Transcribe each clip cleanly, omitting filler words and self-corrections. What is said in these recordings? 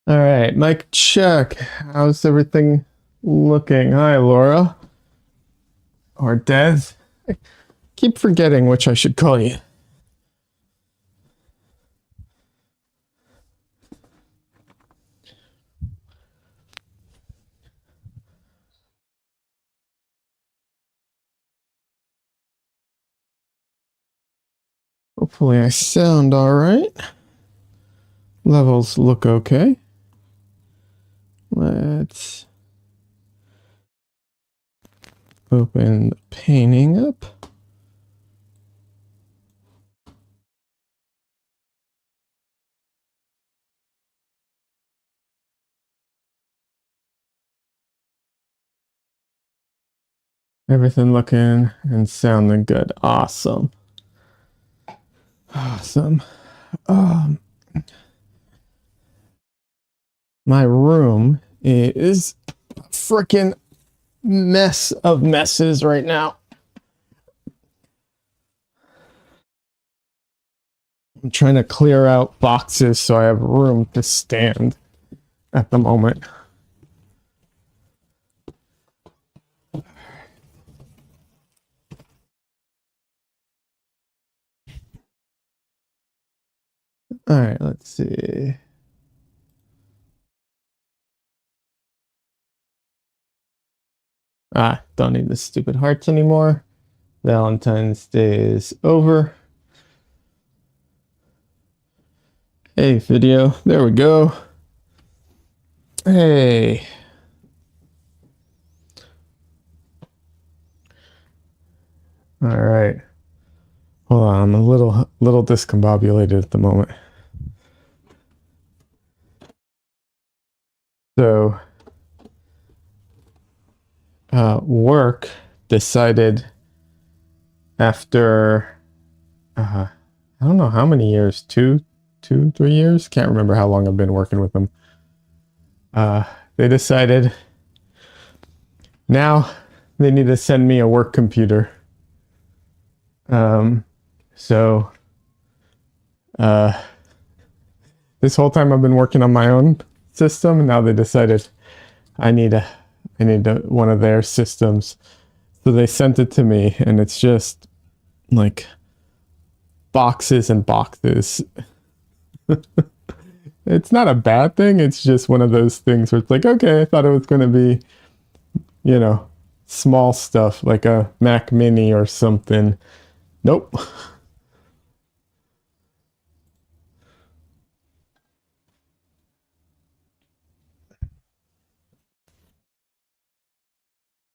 All right, mic check. How's everything looking? Hi, Laura. Or Des. I keep forgetting which I should call you. Hopefully I sound all right. Levels look okay. Let's open the painting up. Everything looking and sounding good. Awesome. Awesome. My room is a freaking mess of messes right now. I'm trying to clear out boxes so I have room to stand at the moment. All right, let's see. Don't need the stupid hearts anymore. Valentine's Day is over. Hey, video. There we go. Hey. All right. Hold on, I'm a little discombobulated at the moment. So, work decided after, I don't know how many years, 3 years? Can't remember how long I've been working with them. They decided now they need to send me a work computer. So this whole time I've been working on my own system, and now they decided I need one of their systems. So they sent it to me, and it's just like boxes and boxes. It's not a bad thing. It's just one of those things where it's like, okay, I thought it was going to be, small stuff like a Mac Mini or something. Nope.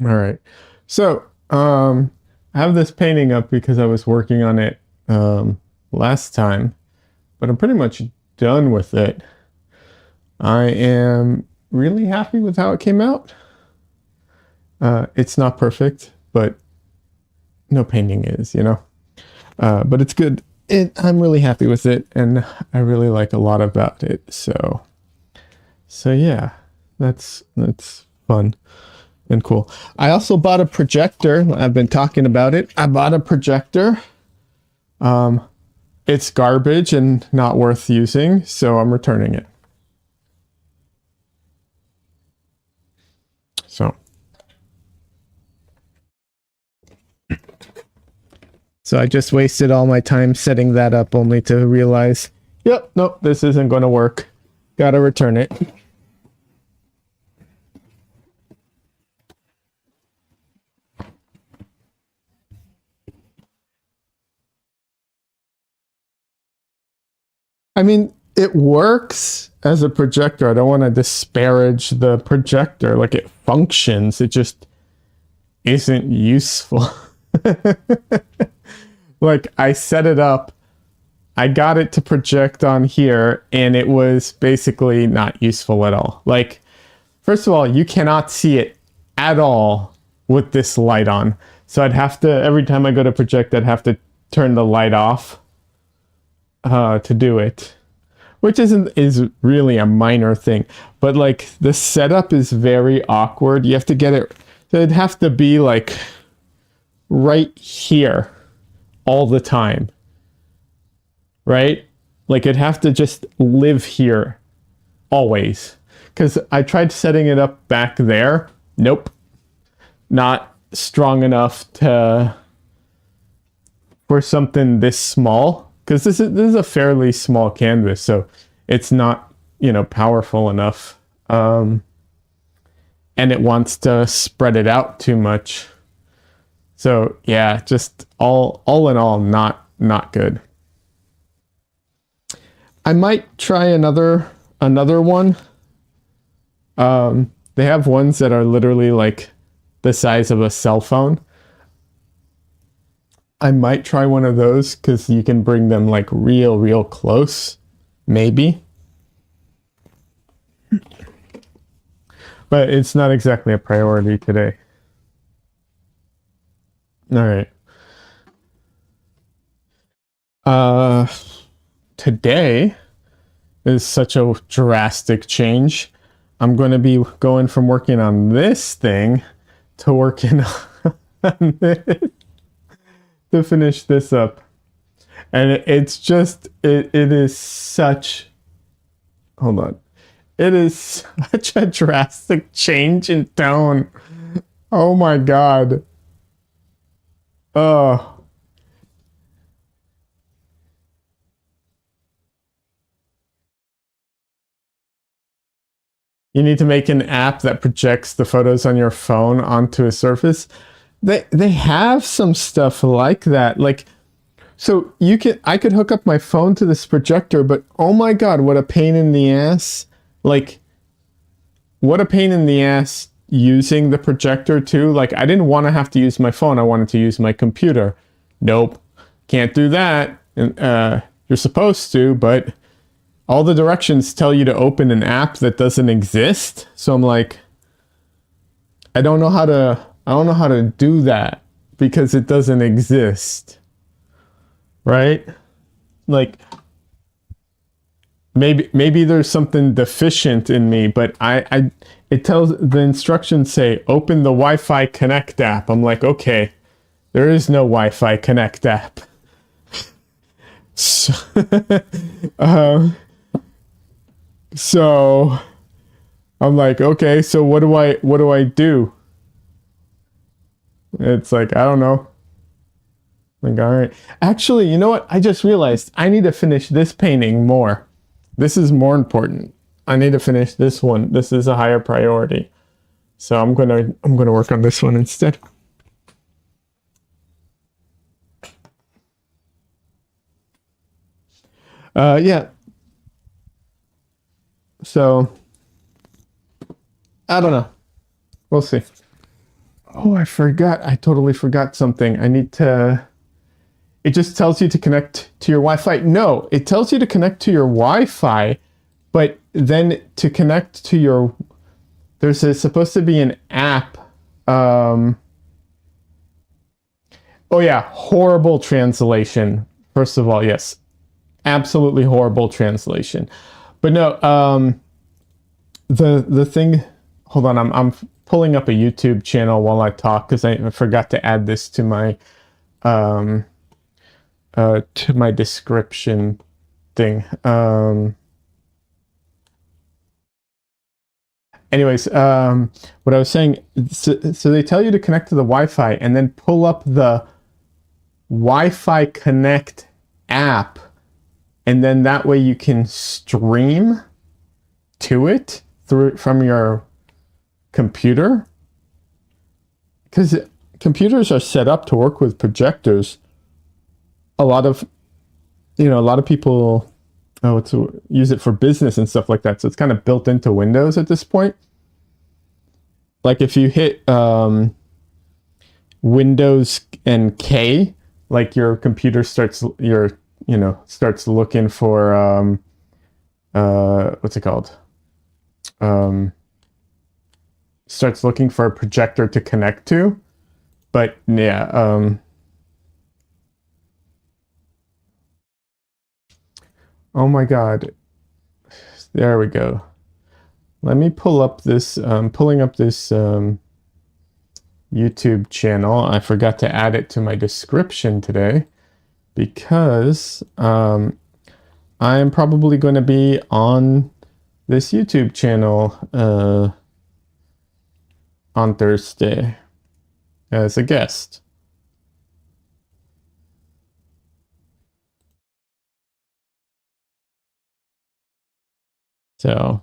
All right. So, I have this painting up because I was working on it last time, but I'm pretty much done with it. I am really happy with how it came out. It's not perfect, but no painting is, but it's good. I'm really happy with it, and I really like a lot about it. So yeah, that's fun and cool. I also bought a projector. I've been talking about it. I bought a projector. It's garbage and not worth using, so I'm returning it. So I just wasted all my time setting that up only to realize, yep, nope, this isn't going to work. Gotta return it. I mean, it works as a projector. I don't want to disparage the projector. Like, it functions. It just isn't useful. Like, I set it up. I got it to project on here, and it was basically not useful at all. Like, first of all, you cannot see it at all with this light on. So I'd have to, every time I go to project, I'd have to turn the light off to do it, which is really a minor thing. But like, the setup is very awkward. You have to get it, so it'd have to be like right here all the time, right? Like, it'd have to just live here always. Because I tried setting it up back there. Nope. Not strong enough to for something this small. Because this is a fairly small canvas, so it's not, powerful enough. And it wants to spread it out too much. So yeah, just all in all, not good. I might try another one. They have ones that are literally like the size of a cell phone. I might try one of those because you can bring them like real close, maybe. But it's not exactly a priority today. All right. Today is such a drastic change. I'm going to be going from working on this thing to working on this to finish this up. And it's just, it is such, hold on. It is such a drastic change in tone. Oh my God. Oh. You need to make an app that projects the photos on your phone onto a surface. They have some stuff like that. Like, so I could hook up my phone to this projector, but oh my God, what a pain in the ass. Like, what a pain in the ass using the projector too. Like, I didn't want to have to use my phone. I wanted to use my computer. Nope, can't do that. You're supposed to, but all the directions tell you to open an app that doesn't exist. So I'm like, I don't know how to do that because it doesn't exist. Right? Like, maybe there's something deficient in me, but it tells, the instructions say open the Wi-Fi Connect app. I'm like, okay, there is no Wi-Fi Connect app. So, so I'm like, okay, so what do I do? It's like, I don't know. Like, all right. Actually, you know what? I just realized I need to finish this painting more. This is more important. I need to finish this one. This is a higher priority. So I'm gonna work on this one instead. Yeah. So I don't know. We'll see. Oh, I forgot. I totally forgot something. I need to. It just tells you to connect to your Wi-Fi. No, it tells you to connect to your Wi-Fi, but then to connect to your, supposed to be an app. Oh yeah, horrible translation. First of all, yes, absolutely horrible translation. But no, the thing. Hold on, I'm pulling up a YouTube channel while I talk because I forgot to add this to my description thing. Anyways, what I was saying, so they tell you to connect to the Wi-Fi and then pull up the Wi-Fi Connect app, and then that way you can stream to it from your computer. Because computers are set up to work with projectors. A lot of people use it for business and stuff like that. So it's kind of built into Windows at this point. Like if you hit Windows and K, like your computer starts looking for what's it called? Starts looking for a projector to connect to. But yeah, oh my God. There we go. Let me pull up this, pulling up this YouTube channel. I forgot to add it to my description today because I am probably going to be on this YouTube channel on Thursday as a guest. So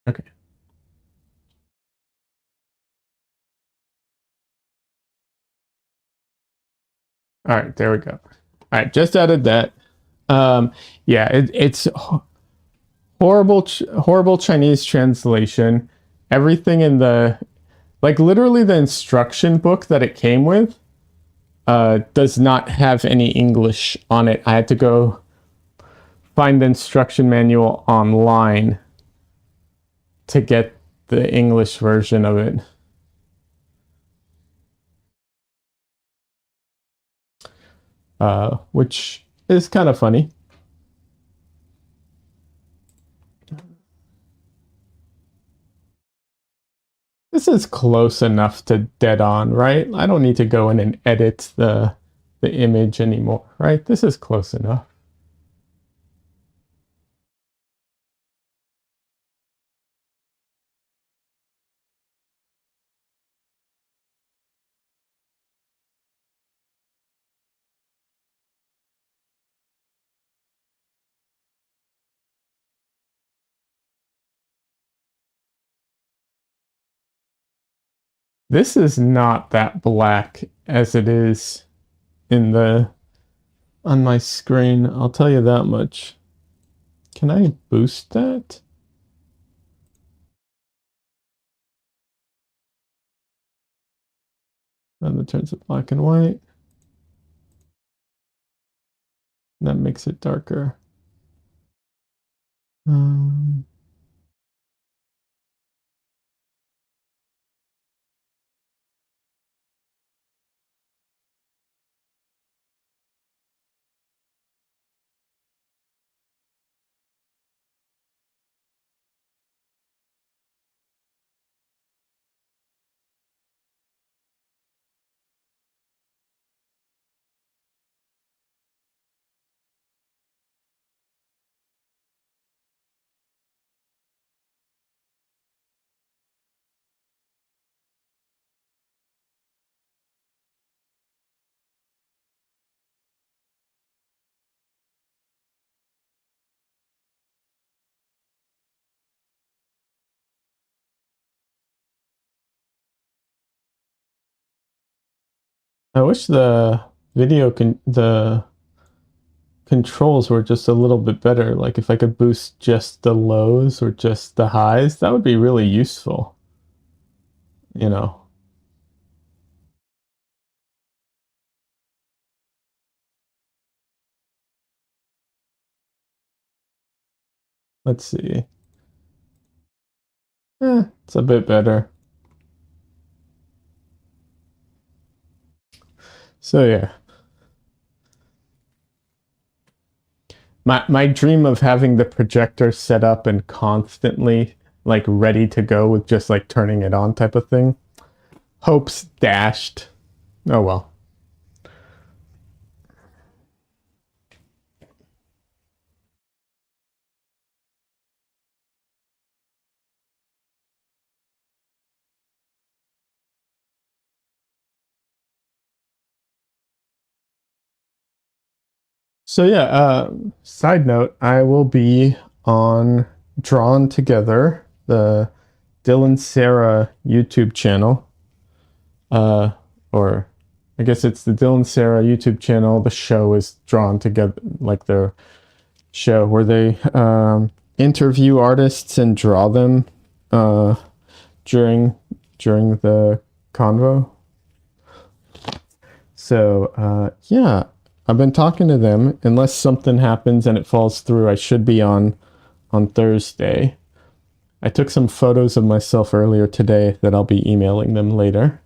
okay. All right, there we go. All right, just added that. Yeah, it's horrible Chinese translation. Everything in the, like, literally the instruction book that it came with does not have any English on it. I had to go find the instruction manual online to get the English version of it. Which is kind of funny. This is close enough to dead on, right? I don't need to go in and edit the image anymore, right? This is close enough. This is not that black as it is in the on my screen. I'll tell you that much. Can I boost that? Then it turns it black and white. That makes it darker. Um, I wish the the controls were just a little bit better. Like if I could boost just the lows or just the highs, that would be really useful. You know. Let's see. It's a bit better. So yeah. My dream of having the projector set up and constantly like ready to go with just like turning it on type of thing. Hopes dashed. Oh well. So yeah, side note, I will be on Drawn Together, the Dylan Sarah YouTube channel. Or I guess it's the Dylan Sarah YouTube channel. The show is Drawn Together, like their show where they interview artists and draw them during the convo. So yeah, I've been talking to them. Unless something happens and it falls through, I should be on Thursday. I took some photos of myself earlier today that I'll be emailing them later.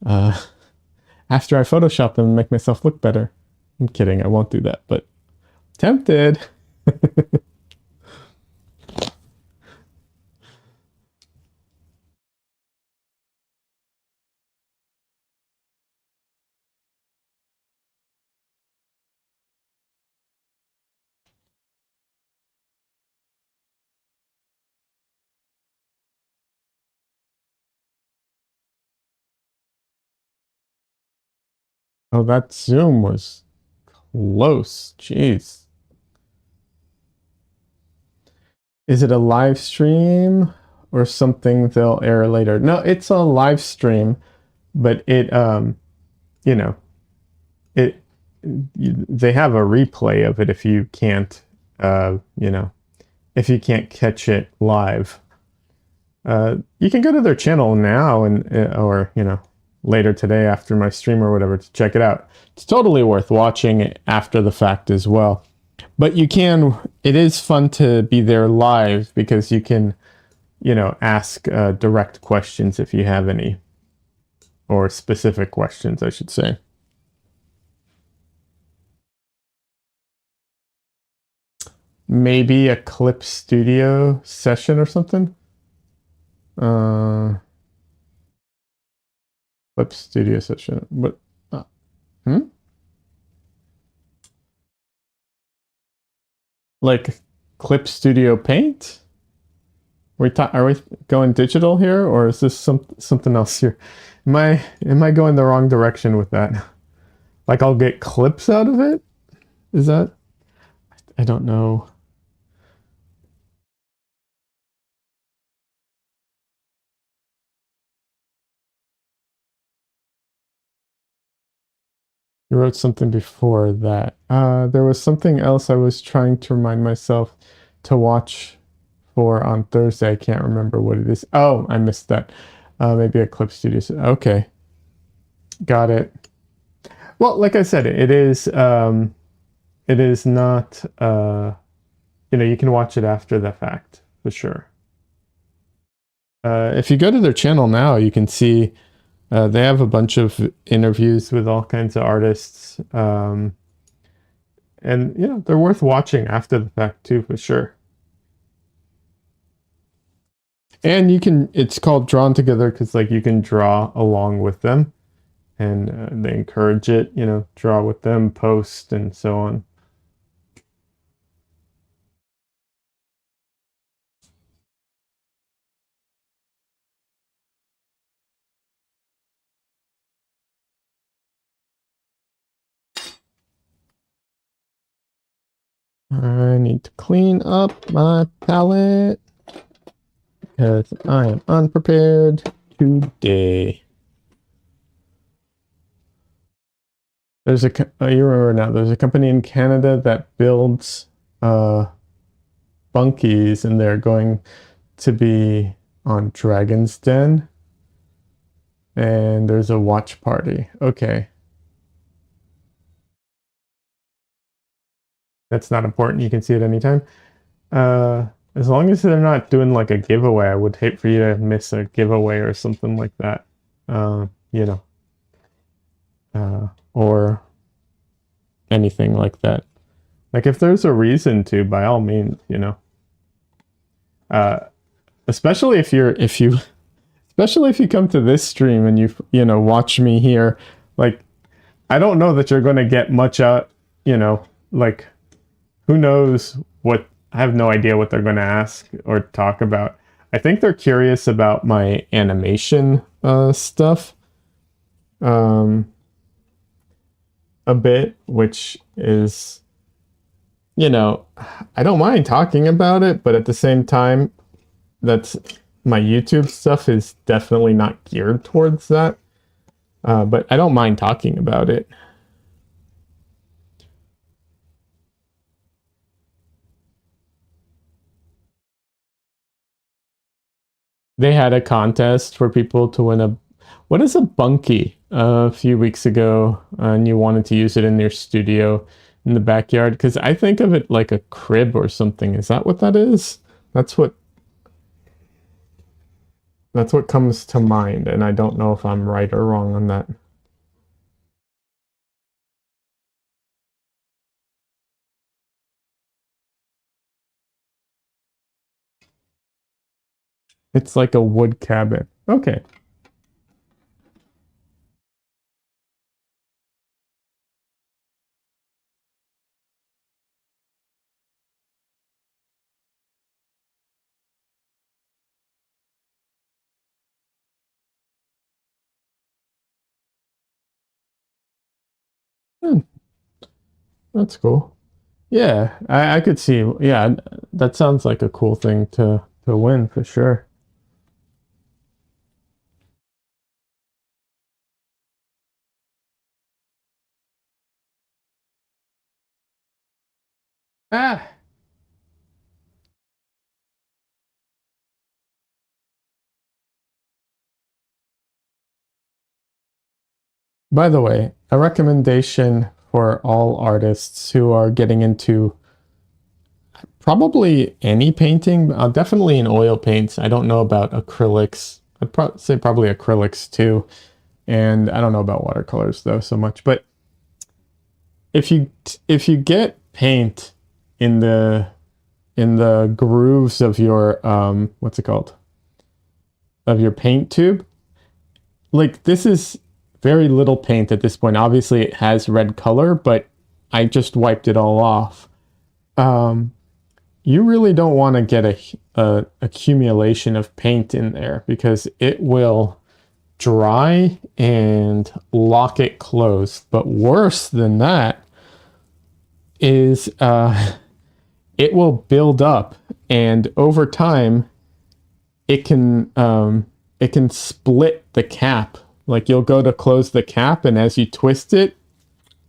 After I Photoshop them and make myself look better. I'm kidding, I won't do that, but tempted. Oh, that Zoom was close. Jeez. Is it a live stream or something they'll air later? No, it's a live stream, but you know, it they have a replay of it if you can't if you can't catch it live. You can go to their channel now and or later today after my stream or whatever to check it out. It's totally worth watching after the fact as well. But it is fun to be there live because you can, ask direct questions if you have any, or specific questions, I should say. Maybe a clip studio session or something. Uh, Clip studio session. What? Hmm? Like Clip Studio Paint? Are we going digital here, or is this something else here? Am I going the wrong direction with that? Like I'll get clips out of it? Is that? I don't know. You wrote something before that. There was something else I was trying to remind myself to watch for on Thursday. I can't remember what it is. Oh, I missed that. Maybe a Clip Studios. Okay, got it. Well, like I said, it is not. You can watch it after the fact for sure. If you go to their channel now, you can see they have a bunch of interviews with all kinds of artists. And they're worth watching after the fact too, for sure. And it's called Drawn Together because like you can draw along with them, and they encourage it. Draw with them, post, and so on. I need to clean up my palette because I am unprepared today. You remember now, there's a company in Canada that builds bunkies, and they're going to be on Dragon's Den, and there's a watch party. Okay. That's not important. You can see it anytime. As long as they're not doing like a giveaway, I would hate for you to miss a giveaway or something like that. Uh, you know, or anything like that. Like if there's a reason to, by all means, Uh, especially especially if you come to this stream and watch me here. Like I don't know that you're going to get much out. Like who knows what? I have no idea what they're going to ask or talk about. I think they're curious about my animation stuff a bit, which is, I don't mind talking about it, but at the same time, that's my YouTube stuff is definitely not geared towards that. But I don't mind talking about it. They had a contest for people to win what is a bunkie a few weeks ago, and you wanted to use it in your studio in the backyard, because I think of it like a crib or something. Is that what that is? That's what comes to mind, and I don't know if I'm right or wrong on that. It's like a wood cabin. Okay. Hmm, that's cool. Yeah, I could see. Yeah, that sounds like a cool thing to win for sure. Ah, by the way, a recommendation for all artists who are getting into probably any painting, definitely in oil paints. I don't know about acrylics. Say probably acrylics too, and I don't know about watercolors though so much. But if you get paint in the grooves of your what's it called, of your paint tube, like this is very little paint at this point. Obviously, it has red color, but I just wiped it all off. Um, you really don't want to get a accumulation of paint in there because it will dry and lock it closed. But worse than that is it will build up, and over time it can split the cap. Like you'll go to close the cap, and as you twist it,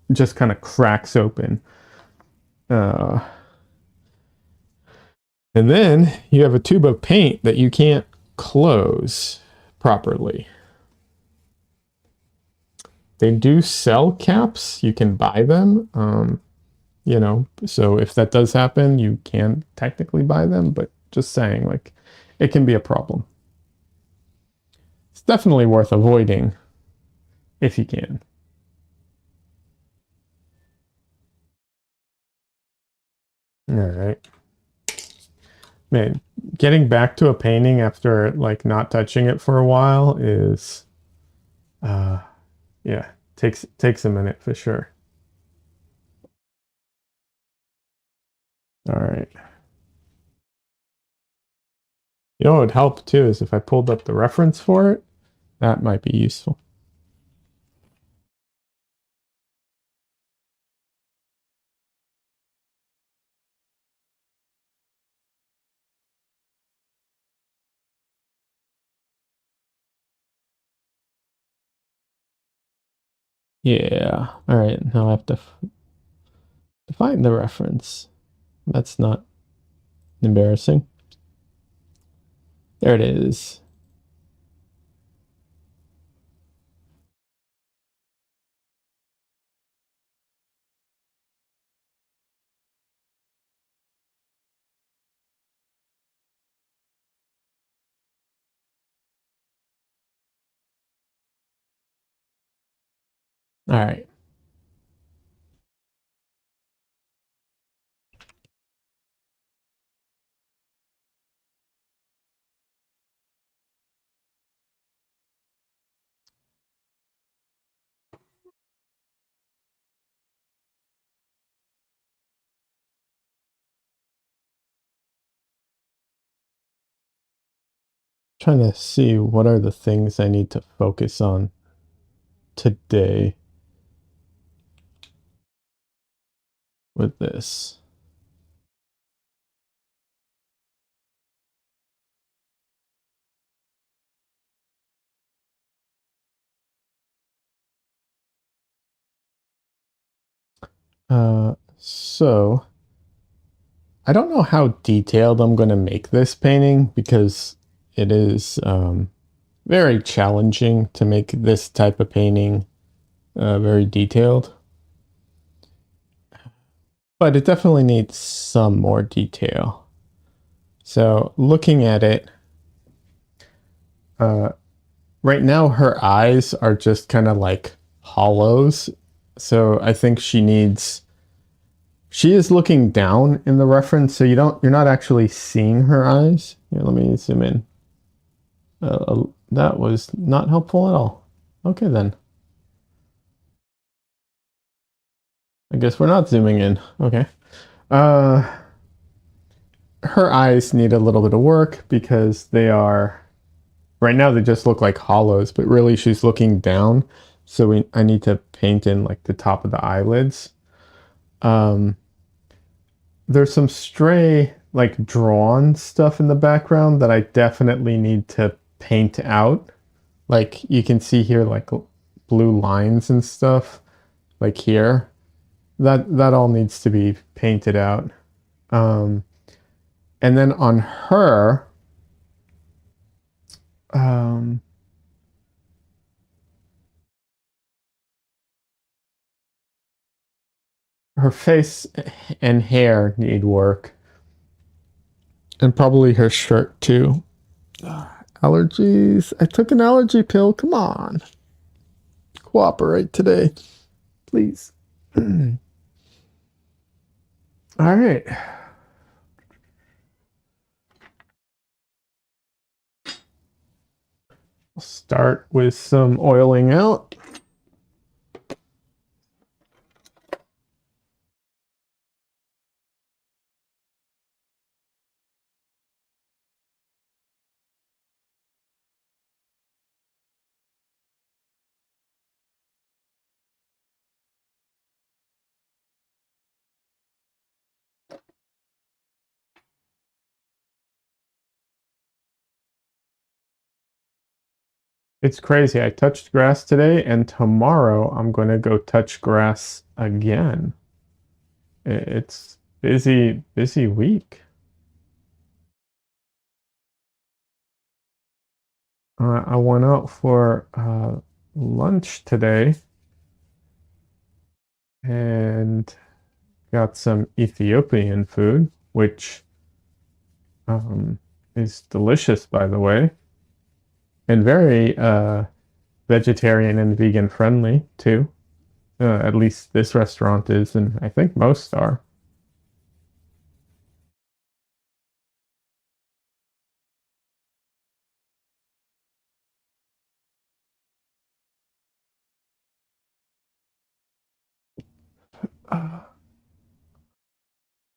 it just kind of cracks open. Uh, and then you have a tube of paint that you can't close properly. They do sell caps. You can buy them. So if that does happen, you can technically buy them, but just saying, like, it can be a problem. It's definitely worth avoiding if you can. All right. Man, getting back to a painting after like not touching it for a while is uh yeah, takes a minute for sure. All right. You know what would help too is if I pulled up the reference for it, that might be useful. Yeah. All right. Now I have to find the reference. That's not embarrassing. There it is. All right. Trying to see what are the things I need to focus on today with this. So I don't know how detailed I'm going to make this painting because it is very challenging to make this type of painting very detailed. But it definitely needs some more detail. So looking at it, uh, right now her eyes are just kind of like hollows. So I think she is looking down in the reference, so you're not actually seeing her eyes. Here, let me zoom in. That was not helpful at all. Okay, then. I guess we're not zooming in. Okay. Uh, her eyes need a little bit of work because right now they just look like hollows, but really she's looking down. So I need to paint in like the top of the eyelids. Um, there's some stray like drawn stuff in the background that I definitely need to paint out. Like you can see here like blue lines and stuff like here. That all needs to be painted out. Um, and then on her, um, her face and hair need work, and probably her shirt too. Allergies. I took an allergy pill. Come on, cooperate today, please. All right. I'll start with some oiling out. It's crazy. I touched grass today, and tomorrow I'm going to go touch grass again. It's busy, busy week. I went out for lunch today and got some Ethiopian food, which um, is delicious, by the way, and very vegetarian and vegan friendly too. At least this restaurant is, and I think most are.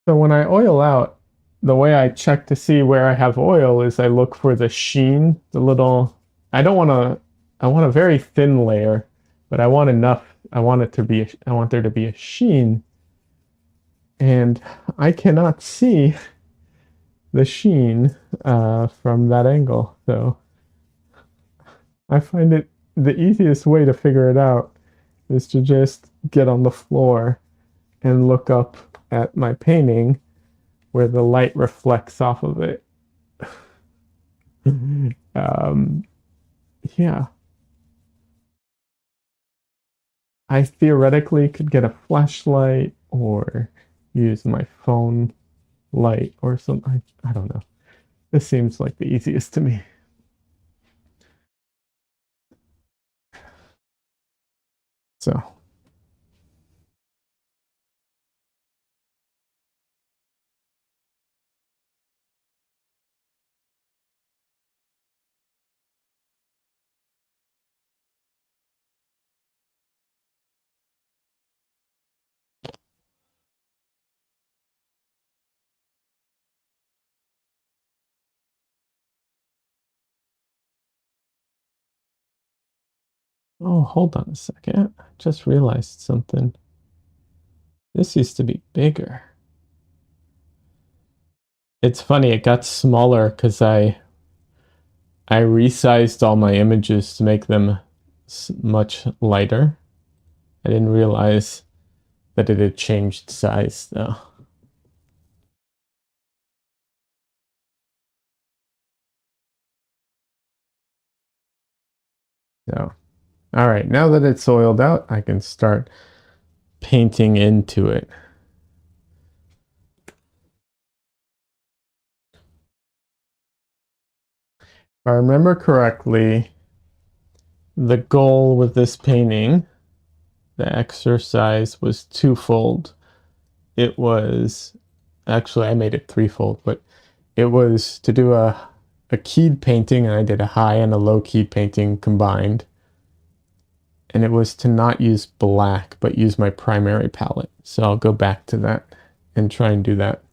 So when I oil out, the way I check to see where I have oil is I look for the sheen, the little. I don't want to. I want a very thin layer, but I want enough. I want it to be. I want there to be a sheen, and I cannot see the sheen from that angle. So I find it the easiest way to figure it out is to just get on the floor and look up at my painting where the light reflects off of it. um, yeah, I theoretically could get a flashlight or use my phone light or something. I don't know. This seems like the easiest to me. So, oh, hold on a second. I just realized something. This used to be bigger. It's funny, it got smaller because I resized all my images to make them much lighter. I didn't realize that it had changed size though. So, all right, now that it's oiled out, I can start painting into it. If I remember correctly, the goal with this painting, the exercise was twofold. It was actually I made it threefold, but it was to do a keyed painting, and I did a high and a low keyed painting combined. And it was to not use black, but use my primary palette. So I'll go back to that and try and do that.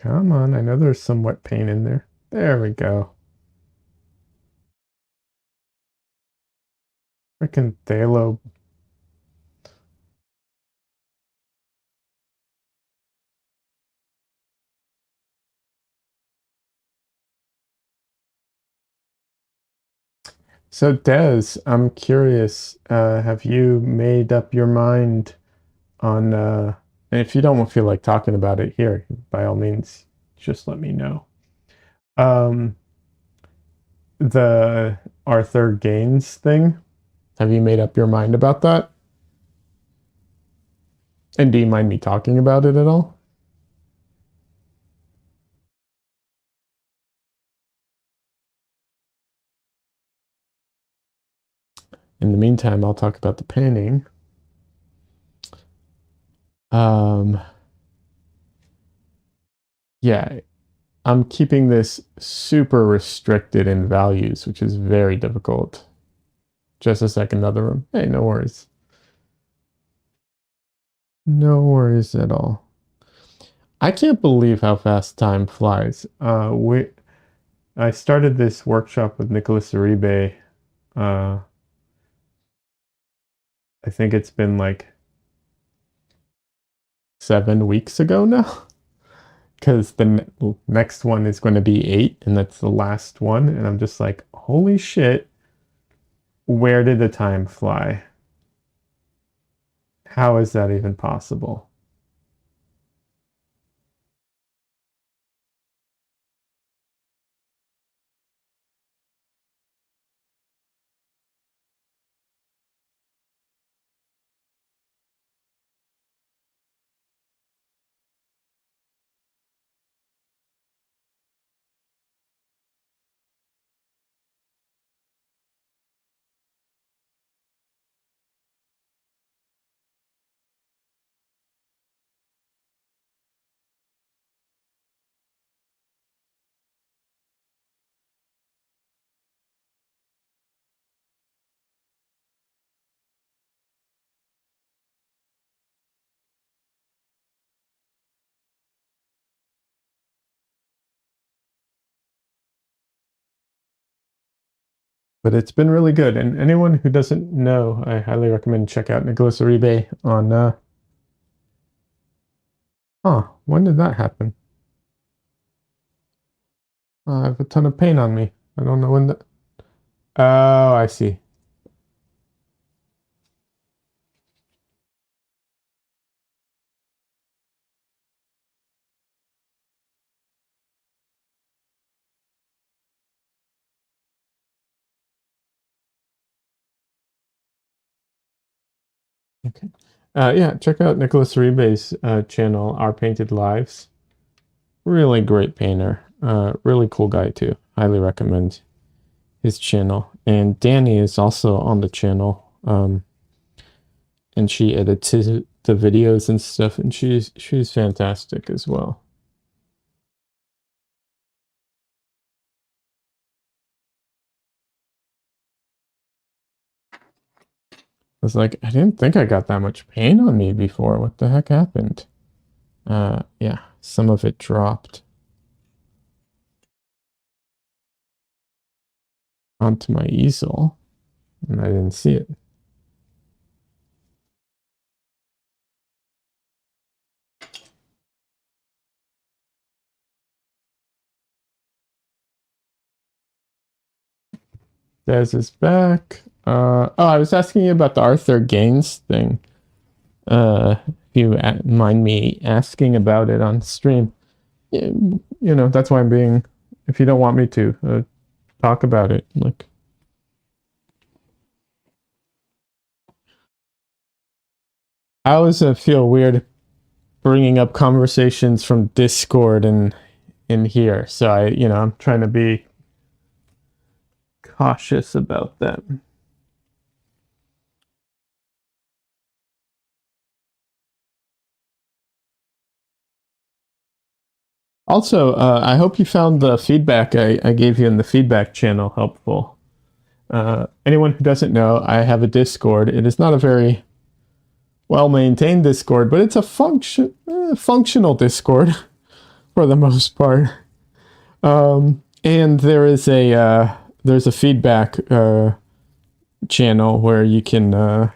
Come on, I know there's some wet paint in there. There we go. Freaking Thalo. So Des, I'm curious, have you made up your mind on, and if you don't feel like talking about it here, by all means, just let me know. Um, the Arthur Gaines thing, have you made up your mind about that? And do you mind me talking about it at all? In the meantime, I'll talk about the painting. Um, yeah, I'm keeping this super restricted in values, which is very difficult. Just a second, another room. Hey, no worries. No worries at all. I can't believe how fast time flies. I started this workshop with Nicholas Uribe. Uh, I think it's been like 7 weeks ago now, because the next one is going to be 8, and that's the last one. And I'm just like, holy shit, where did the time fly? How is that even possible? But it's been really good. And anyone who doesn't know, I highly recommend check out Nicholas Uribe on when did that happen? I have a ton of paint on me. I don't know when the Oh, I see. Okay. Yeah, check out Nicholas Uribe's channel, Our Painted Lives. Really great painter. Really cool guy too. Highly recommend his channel. And Danny is also on the channel. And she edits the videos and stuff, and she's fantastic as well. I was like, I didn't think I got that much paint on me before. What the heck happened? Yeah, some of it dropped onto my easel, and I didn't see it. Des is back. I was asking you about the Arthur Gaines thing. If you mind me asking about it on stream, that's why I'm being. If you don't want me to talk about it, like, I always feel weird bringing up conversations from Discord and in here, so I'm trying to be cautious about that. Also, I hope you found the feedback I gave you in the feedback channel helpful. Anyone who doesn't know, I have a Discord. It is not a very well maintained Discord, but it's a functional Discord for the most part. And there's a feedback channel where you can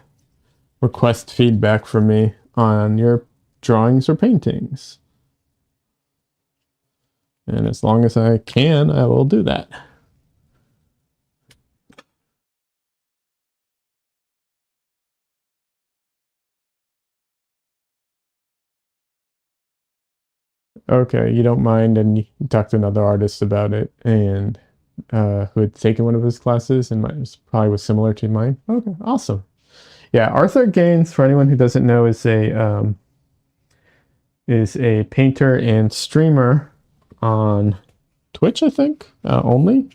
request feedback from me on your drawings or paintings. And as long as I can, I will do that. Okay, you don't mind, and you talked to another artist about it, and who had taken one of his classes, and mine was probably similar to mine. Okay, awesome. Yeah, Arthur Gaines, for anyone who doesn't know, is a painter and streamer on Twitch, I think, only.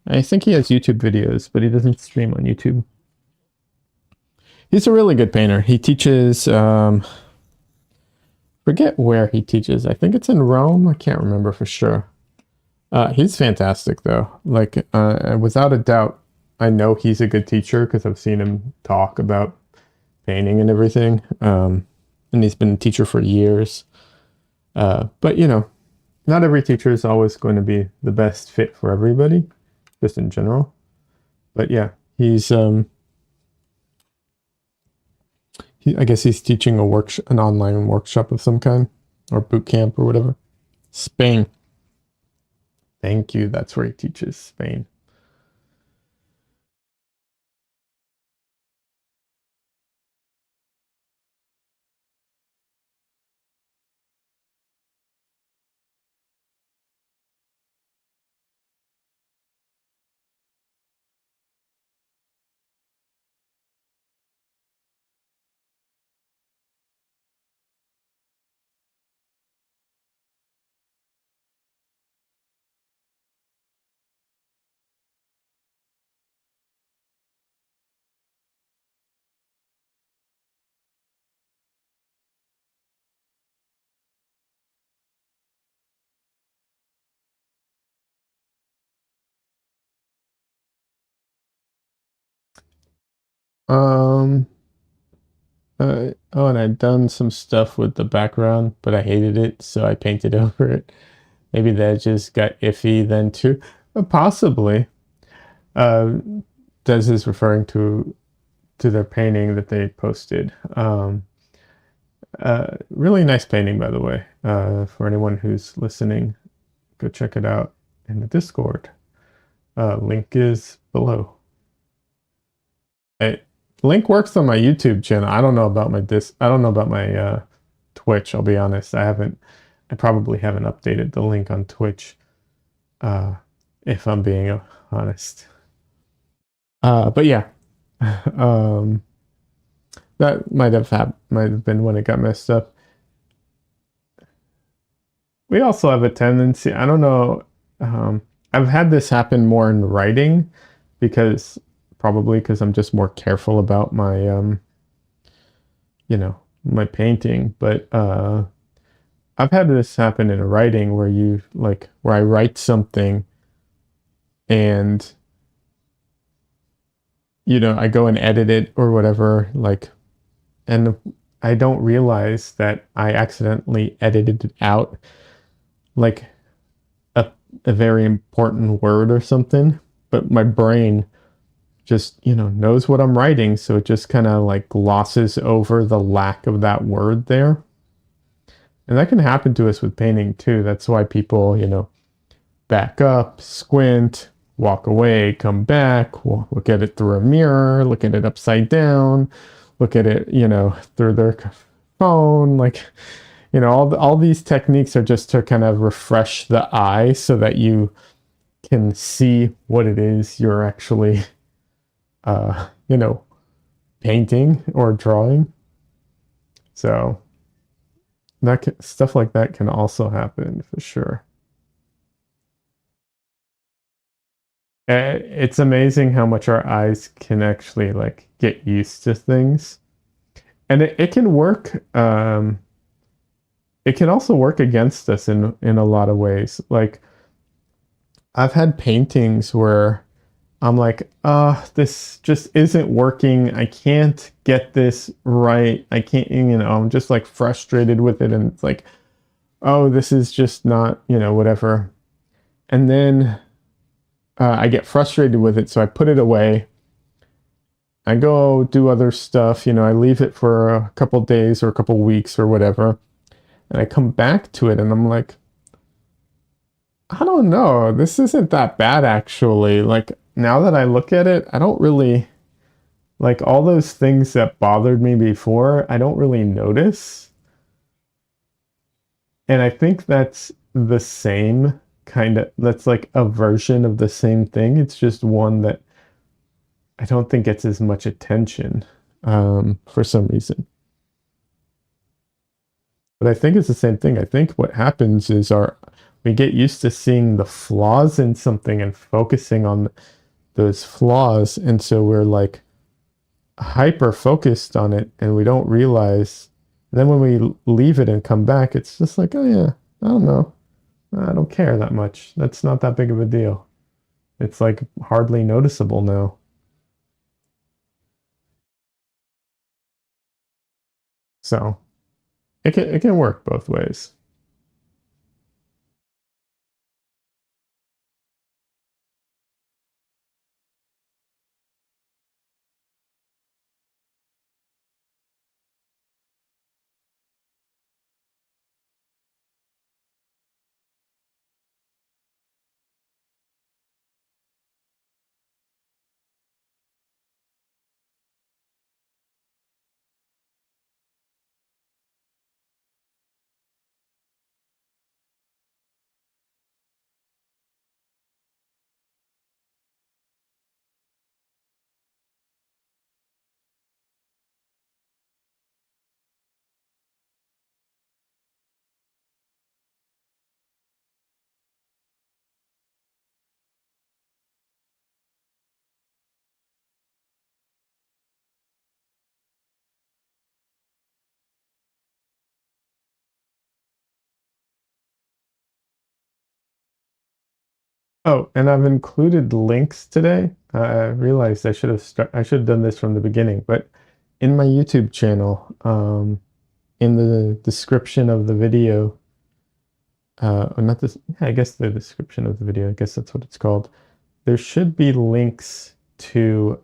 I think he has YouTube videos, but he doesn't stream on YouTube. He's a really good painter. He teaches, forget where he teaches. I think it's in Rome. I can't remember for sure. He's fantastic, though. Like, without a doubt, I know he's a good teacher because I've seen him talk about painting and everything. And he's been a teacher for years. But, you know, not every teacher is always going to be the best fit for everybody, just in general. But yeah, I guess he's teaching an online workshop of some kind, or boot camp or whatever. Spain. Thank you. That's where he teaches, Spain. Um, oh, and I'd done some stuff with the background, but I hated it, so I painted over it. Maybe that just got iffy then too. Possibly. Uh, Des is referring to their painting that they posted. Really nice painting, by the way. For anyone who's listening, go check it out in the Discord. Link is below. Link works on my YouTube channel. I don't know about I don't know about my Twitch. I'll be honest. I probably haven't updated the link on Twitch. If I'm being honest. But yeah, that might have been when it got messed up. We also have a tendency. I don't know. I've had this happen more in writing probably because I'm just more careful about my my painting. But I've had this happen in writing where I write something and I go and edit it or whatever, and I don't realize that I accidentally edited out like a very important word or something, but my brain just, knows what I'm writing, so it just kind of like glosses over the lack of that word there. And that can happen to us with painting too. That's why people, back up, squint, walk away, come back, look at it through a mirror, look at it upside down, look at it, through their phone. All these techniques are just to kind of refresh the eye so that you can see what it is you're actually, painting or drawing. So stuff like that can also happen for sure. It's amazing how much our eyes can actually get used to things, and it can work. It can also work against us in a lot of ways. Like, I've had paintings where I'm like, this just isn't working. I can't get this right. I can't, I'm just frustrated with it. And it's like, oh, this is just not, whatever. And then I get frustrated with it, so I put it away. I go do other stuff, I leave it for a couple days or a couple weeks or whatever. And I come back to it and I'm like, I don't know, this isn't that bad actually. Like, now that I look at it, I don't really like all those things that bothered me before, I don't really notice. And I think that's the same that's like a version of the same thing. It's just one that I don't think gets as much attention for some reason. But I think it's the same thing. I think what happens is we get used to seeing the flaws in something and focusing on those flaws, and so we're like hyper focused on it, and we don't realize. Then when we leave it and come back, it's just like, oh yeah, I don't know, I don't care that much. That's not that big of a deal. It's like hardly noticeable now. So it can work both ways. Oh, and I've included links today. I realized I should have done this from the beginning, but in my YouTube channel, in the description of the video, or not this, yeah, I guess the description of the video, I guess that's what it's called. There should be links to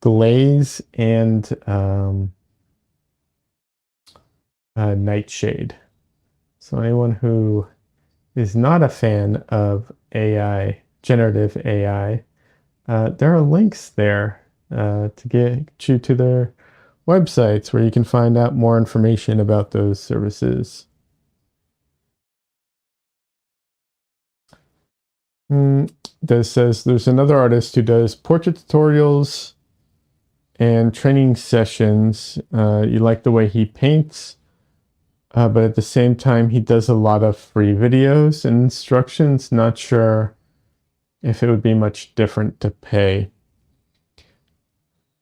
Glaze and Nightshade. So anyone who is not a fan of AI, generative AI, there are links there to get you to their websites where you can find out more information about those services. This says there's another artist who does portrait tutorials and training sessions. You like the way he paints, but at the same time, he does a lot of free videos and instructions. Not sure if it would be much different to pay.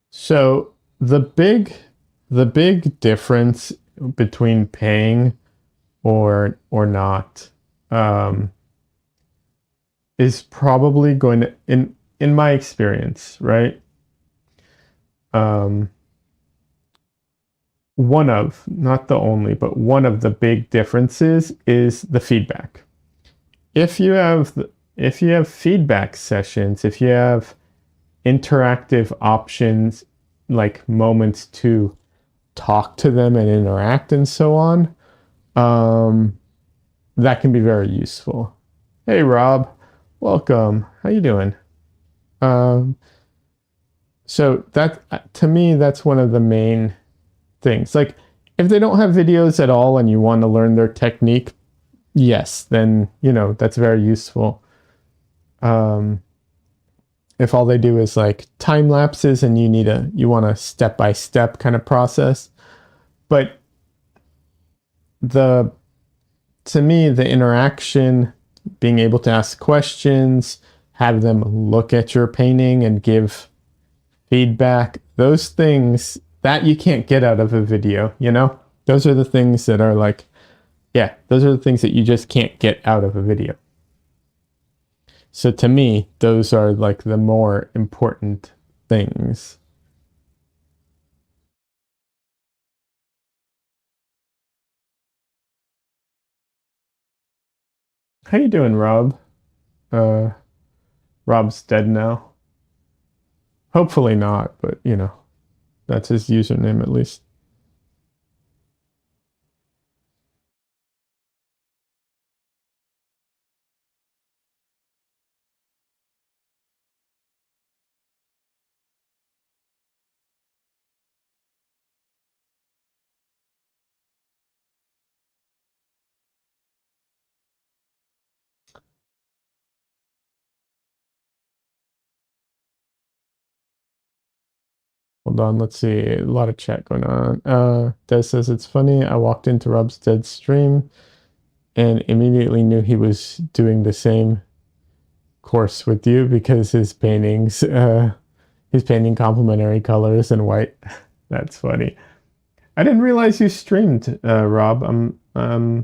So the big difference between paying or not um, is probably going to in my experience, right? Um, one of, not the only, but one of the big differences is the feedback. If you have if you have feedback sessions, if you have interactive options like moments to talk to them and interact and so on, um, that can be very useful. Hey Rob, welcome. How you doing? Um, so that to me, that's one of the main things. Like if they don't have videos at all and you want to learn their technique, yes, then that's very useful. Um, if all they do is like time lapses and you want a step by step kind of process, but the to me the interaction, being able to ask questions, have them look at your painting and give feedback, those things that you can't get out of a video. Those are the things that are like, yeah, those are the things that you just can't get out of a video. So to me, those are like the more important things. How you doing, Rob? Uh, Rob's dead now. Hopefully not, but that's his username at least. Hold on, let's see. A lot of chat going on. Des says it's funny. I walked into Rob's dead stream and immediately knew he was doing the same course with you because he's painting complementary colors in white. That's funny. I didn't realize you streamed, Rob. Or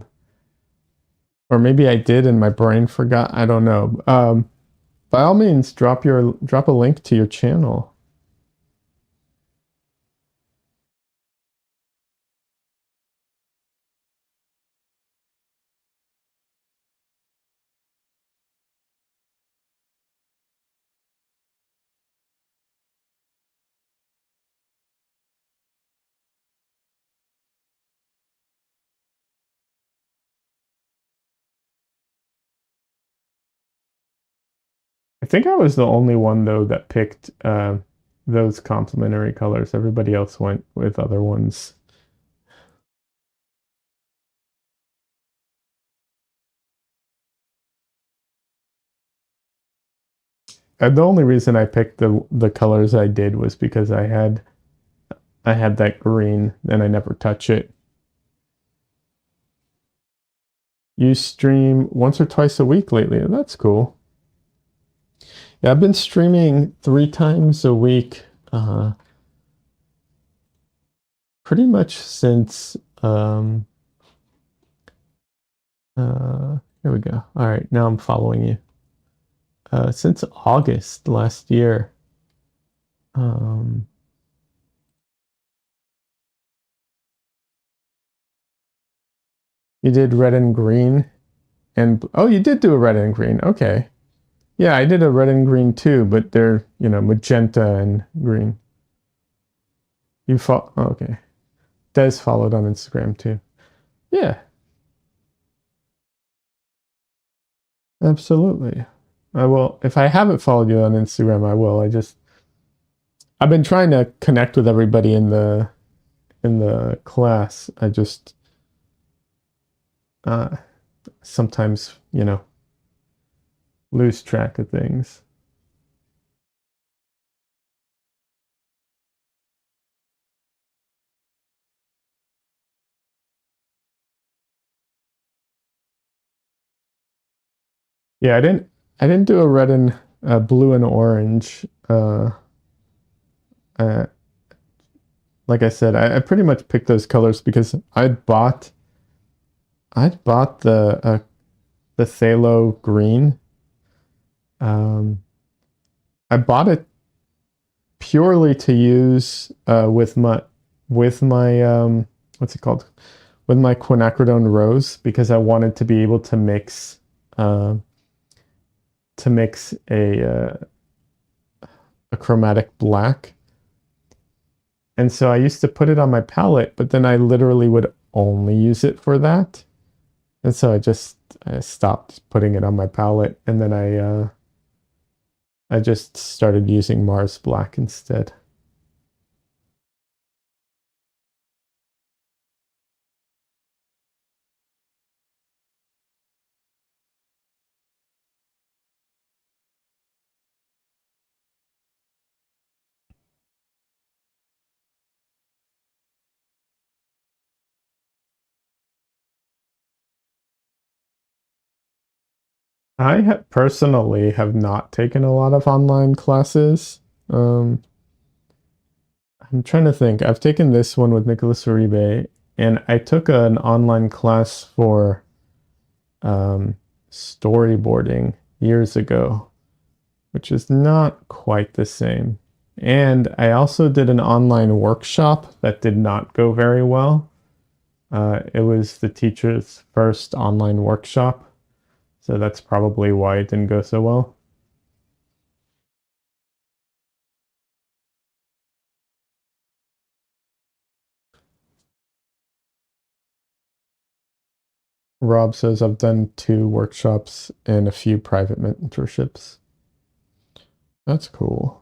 maybe I did and my brain forgot. I don't know. By all means, drop a link to your channel. I think I was the only one though that picked those complementary colors. Everybody else went with other ones. And the only reason I picked the colors I did was because I had that green and I never touch it. You stream once or twice a week lately. That's cool. Yeah, I've been streaming 3 times a week, pretty much since here we go. All right, now I'm following you. Since August last year. Um, you did red and green, and oh, you did do a red and green. Okay, yeah, I did a red and green too, but they're magenta and green. You follow? Oh, okay. Des followed on Instagram too. Yeah, absolutely. I will. If I haven't followed you on Instagram, I will. I've been trying to connect with everybody in the class. I just uh, sometimes lose track of things. Yeah, I didn't do a red and blue and orange. Uh, like I said, I pretty much picked those colors because I'd bought the phthalo green. Um, I bought it purely to use with my what's it called, with my quinacridone rose, because I wanted to be able uh, to mix a chromatic black. And so I used to put it on my palette, but then I literally would only use it for that. And so I stopped putting it on my palette, and then I just started using Mars Black instead. Personally have not taken a lot of online classes. Um, I'm trying to think. I've taken this one with Nicholas Uribe, and I took an online class for um, storyboarding years ago, which is not quite the same. And I also did an online workshop that did not go very well. It was the teacher's first online workshop. So that's probably why it didn't go so well. Rob says I've done 2 workshops and a few private mentorships. That's cool.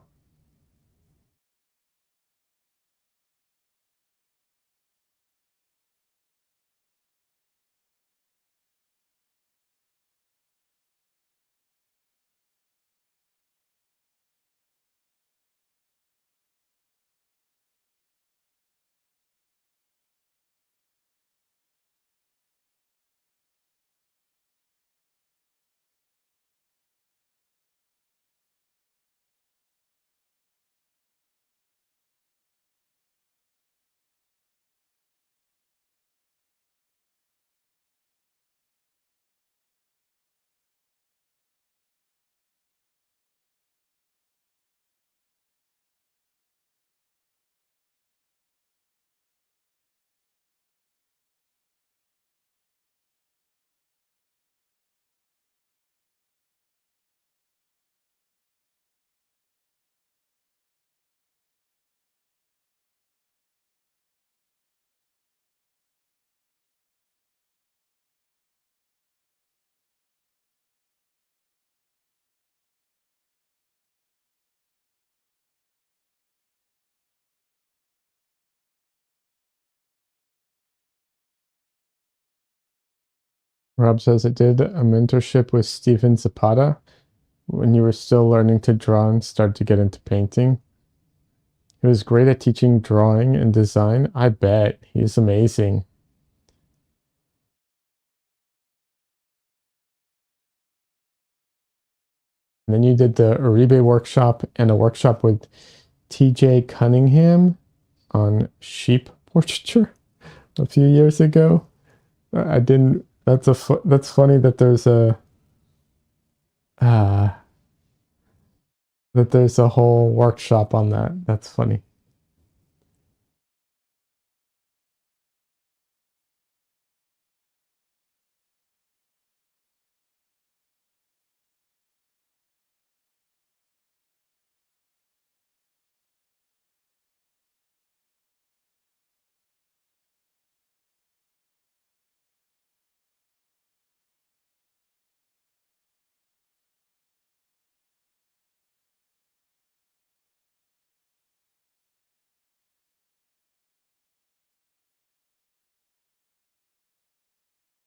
Rob says I did a mentorship with Steven Zapata when you were still learning to draw and started to get into painting. He was great at teaching drawing and design. I bet. He's amazing. And then you did the Uribe workshop and a workshop with TJ Cunningham on sheep portraiture a few years ago. I didn't. That's funny that there's a uh, that there's a whole workshop on that. That's funny.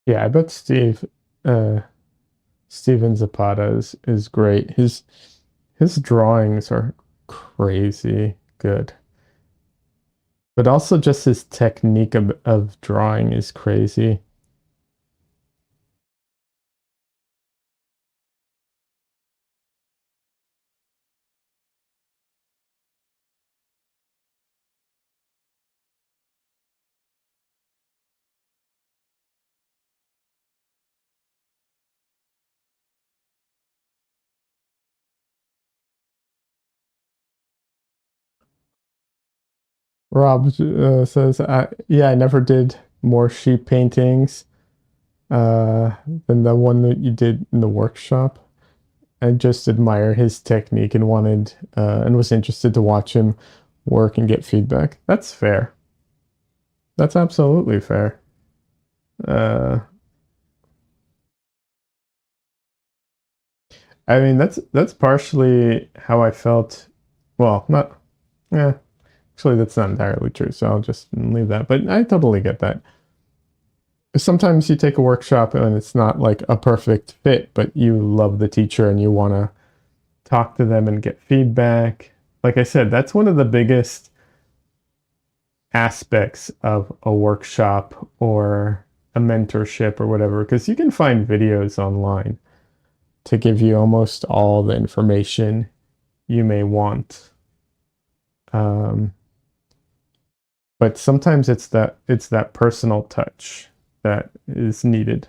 Yeah, I bet uh, Steven Zapata is great. His drawings are crazy good, but also just his technique of drawing is crazy. Rob says, "Yeah, I never did more sheep paintings than the one that you did in the workshop. I just admire his technique and wanted and was interested to watch him work and get feedback." That's fair. That's absolutely fair. Uh, I mean, that's partially how I felt. Well, not. Yeah, actually, that's not entirely true. So I'll just leave that. But I totally get that. Sometimes you take a workshop and it's not like a perfect fit, but you love the teacher and you want to talk to them and get feedback. Like I said, that's one of the biggest aspects of a workshop or a mentorship or whatever, because you can find videos online to give you almost all the information you may want. Um, but sometimes it's that personal touch that is needed.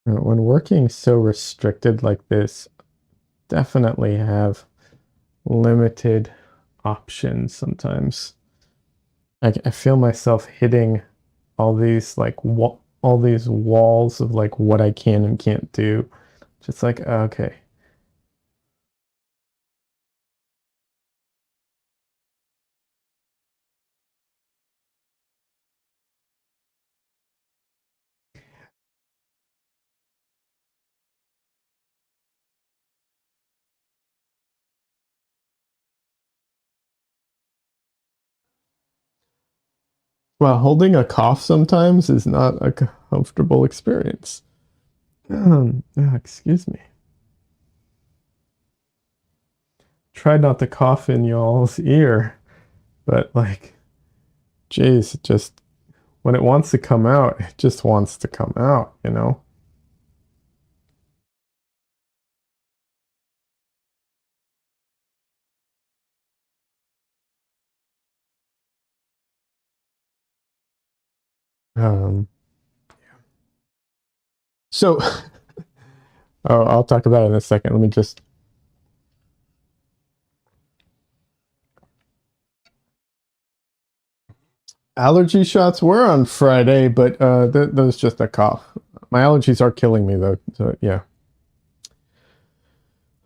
When working so restricted like this, definitely have limited options sometimes. I feel myself hitting all these all these walls of like what I can and can't do. Just like, okay. Well, holding a cough sometimes is not a comfortable experience. Excuse me. Try not to cough in y'all's ear, but like, geez, it just when it wants to come out, it just wants to come out, you know? Um, so, oh, I'll talk about it in a second. Let me just allergy shots were on Friday, but that was just a cough. My allergies are killing me though. So yeah.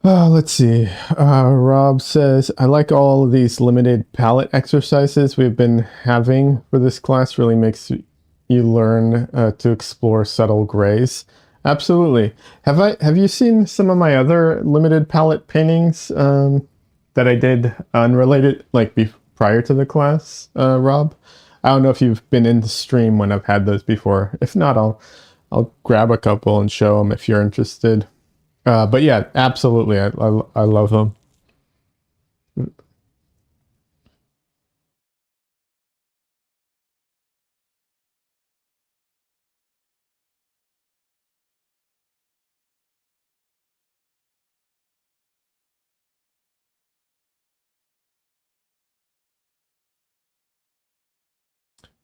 Let's see. Rob says, I like all of these limited palette exercises we've been having for this class. Really makes you learn to explore subtle grays. Absolutely. Have you seen some of my other limited palette paintings that I did unrelated, like prior to the class, Rob? I don't know if you've been in the stream when I've had those before. If not, I'll grab a couple and show them if you're interested. But yeah, absolutely. I love them.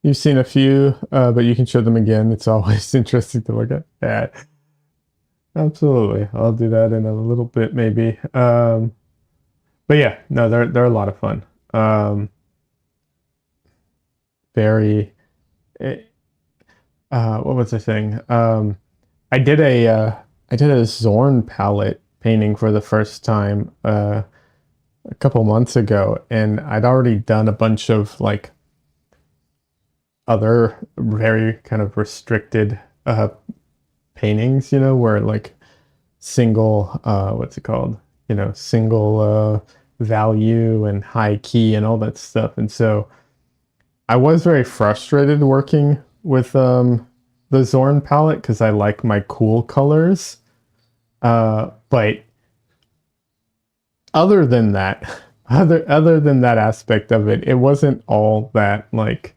You've seen a few, but you can show them again. It's always interesting to look at. Yeah, absolutely. I'll do that in a little bit, maybe. But yeah, no, they're a lot of fun. Very. eh, what was I saying? I did a Zorn palette painting for the first time a couple months ago, and I'd already done a bunch of like other very kind of restricted paintings, you know, where like single what's it called? You know, single value and high key and all that stuff. And so I was very frustrated working with the Zorn palette because I like my cool colors. But other than that, other than that aspect of it, it wasn't all that like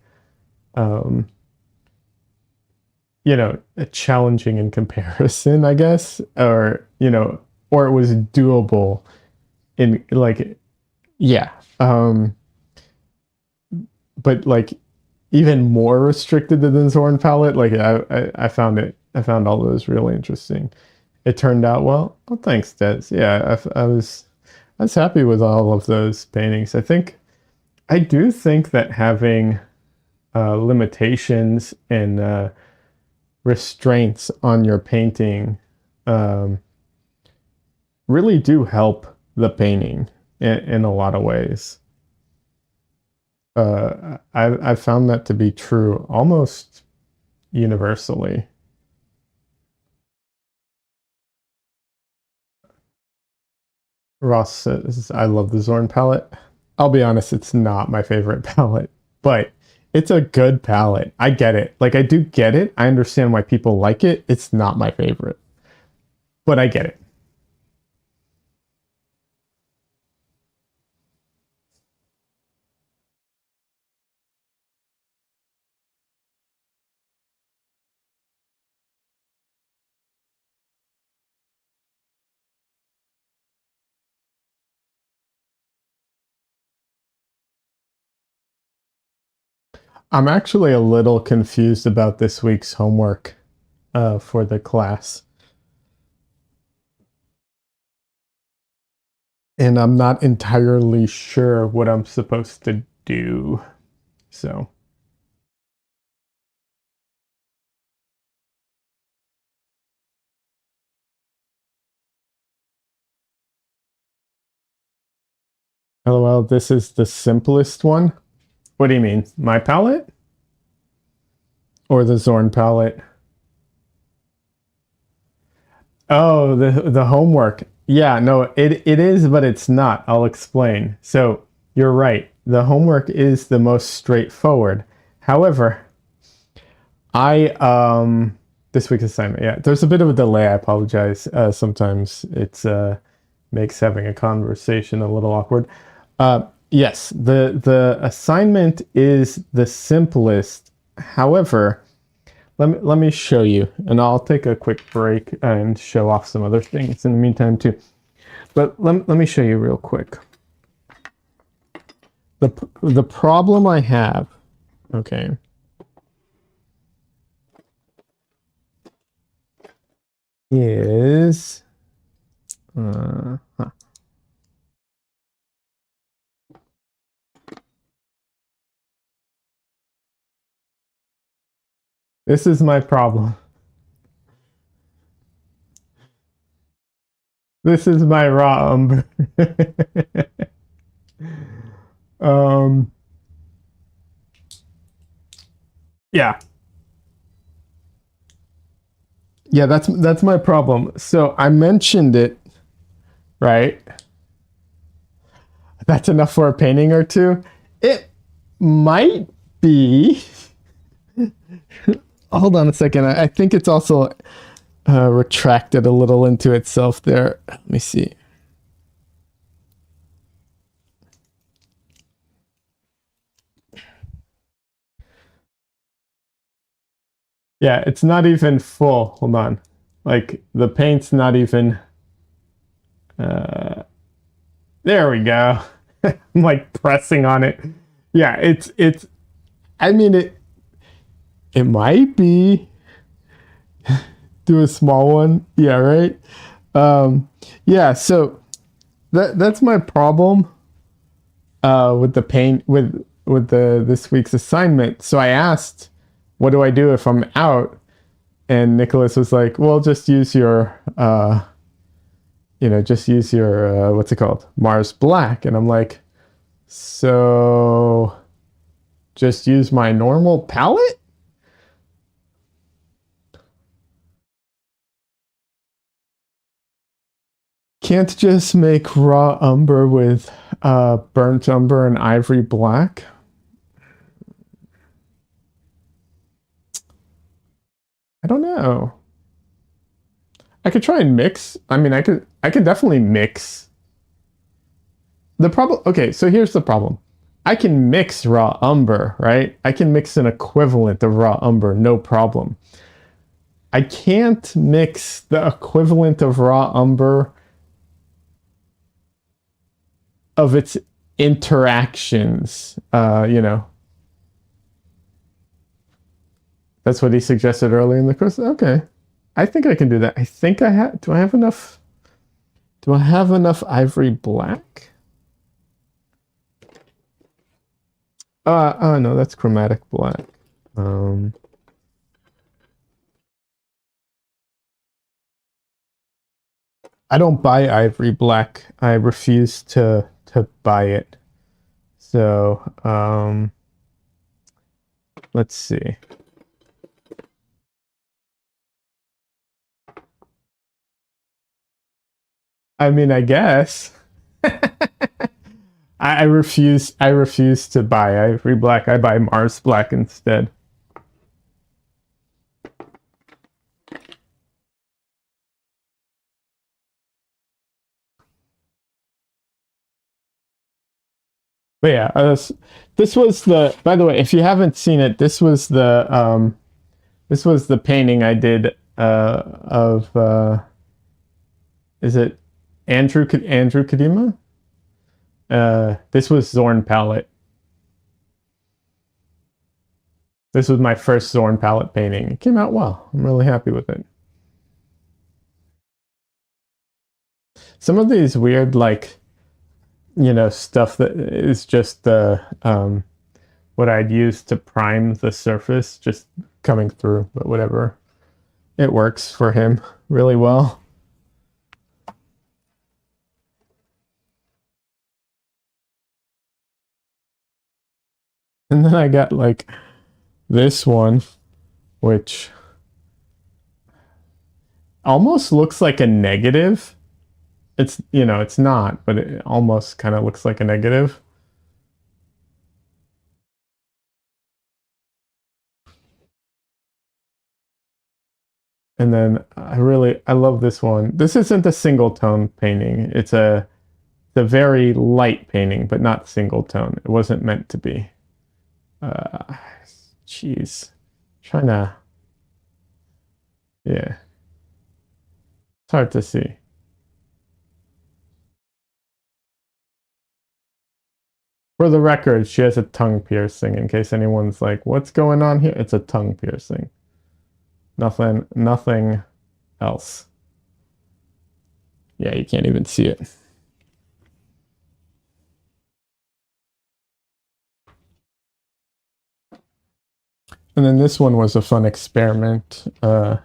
um you know, challenging in comparison, I guess, or you know, or it was doable in like yeah. But like even more restricted than the Zorn palette, like I found I found all those really interesting. It turned out well. Well, thanks, Des. Yeah, I was happy with all of those paintings. I do think that having limitations and restraints on your painting um, really do help the painting in a lot of ways. I've found that to be true almost universally. Ross says, I love the Zorn palette. I'll be honest, it's not my favorite palette, but it's a good palette. I get it. Like, I do get it. I understand why people like it. It's not my favorite, but I get it. I'm actually a little confused about this week's homework. for the class. And I'm not entirely sure what I'm supposed to do. So. LOL, this is the simplest one. What do you mean? My palette? Or the Zorn palette? Oh, the homework. Yeah, no, it is, but it's not. I'll explain. So you're right. The homework is the most straightforward. However, I this week's assignment, yeah, there's a bit of a delay. I apologize. Sometimes it's makes having a conversation a little awkward. Yes, the assignment is the simplest. However, let me show you, and I'll take a quick break and show off some other things in the meantime too. But let me show you real quick. The problem I have, okay, is this is my problem. This is my raw umber. um, yeah, yeah, that's my problem. So I mentioned it, right? That's enough for a painting or two. It might be. Hold on a second. I think it's also retracted a little into itself there. Let me see. Yeah, it's not even full. Hold on. Like the paint's not even. There we go. I'm like pressing on it. Yeah, it's. I mean it might be. Do a small one. Yeah, right. Yeah, so that's my problem with the paint with the this week's assignment. So I asked, what do I do if I'm out? And Nicholas was like, well, just use your just use your what's it called? Mars Black. And I'm like, so just use my normal palette? Can't just make raw umber with burnt umber and ivory black? I don't know. I could try and mix. I mean, I could definitely mix. The problem, okay, so here's the problem. I can mix raw umber, right? I can mix an equivalent of raw umber, no problem. I can't mix the equivalent of raw umber of its interactions. That's what he suggested earlier in the course. Okay, I think I can do that. I think I have. Do I have enough? Do I have enough ivory black? Oh no, that's chromatic black. Um, I don't buy ivory black. I refuse to buy it. So, let's see. I mean, I guess. I refuse. I refuse to buy ivory black. I buy Mars black instead. But yeah, this was the. By the way, if you haven't seen it, this was the painting I did of is it Andrew Kadima? This was Zorn palette. This was my first Zorn palette painting. It came out well. I'm really happy with it. Some of these weird, like, stuff that is just the what I'd use to prime the surface just coming through, but whatever. It works for him really well. And then I got like this one, which almost looks like a negative. It's, it's not, but it almost kind of looks like a negative. And then I love this one. This isn't a single tone painting. It's a very light painting, but not single tone. It wasn't meant to be. Jeez. Trying to, yeah. It's hard to see. For the record, she has a tongue piercing in case anyone's like, what's going on here? It's a tongue piercing. Nothing else. Yeah, you can't even see it. And then this one was a fun experiment of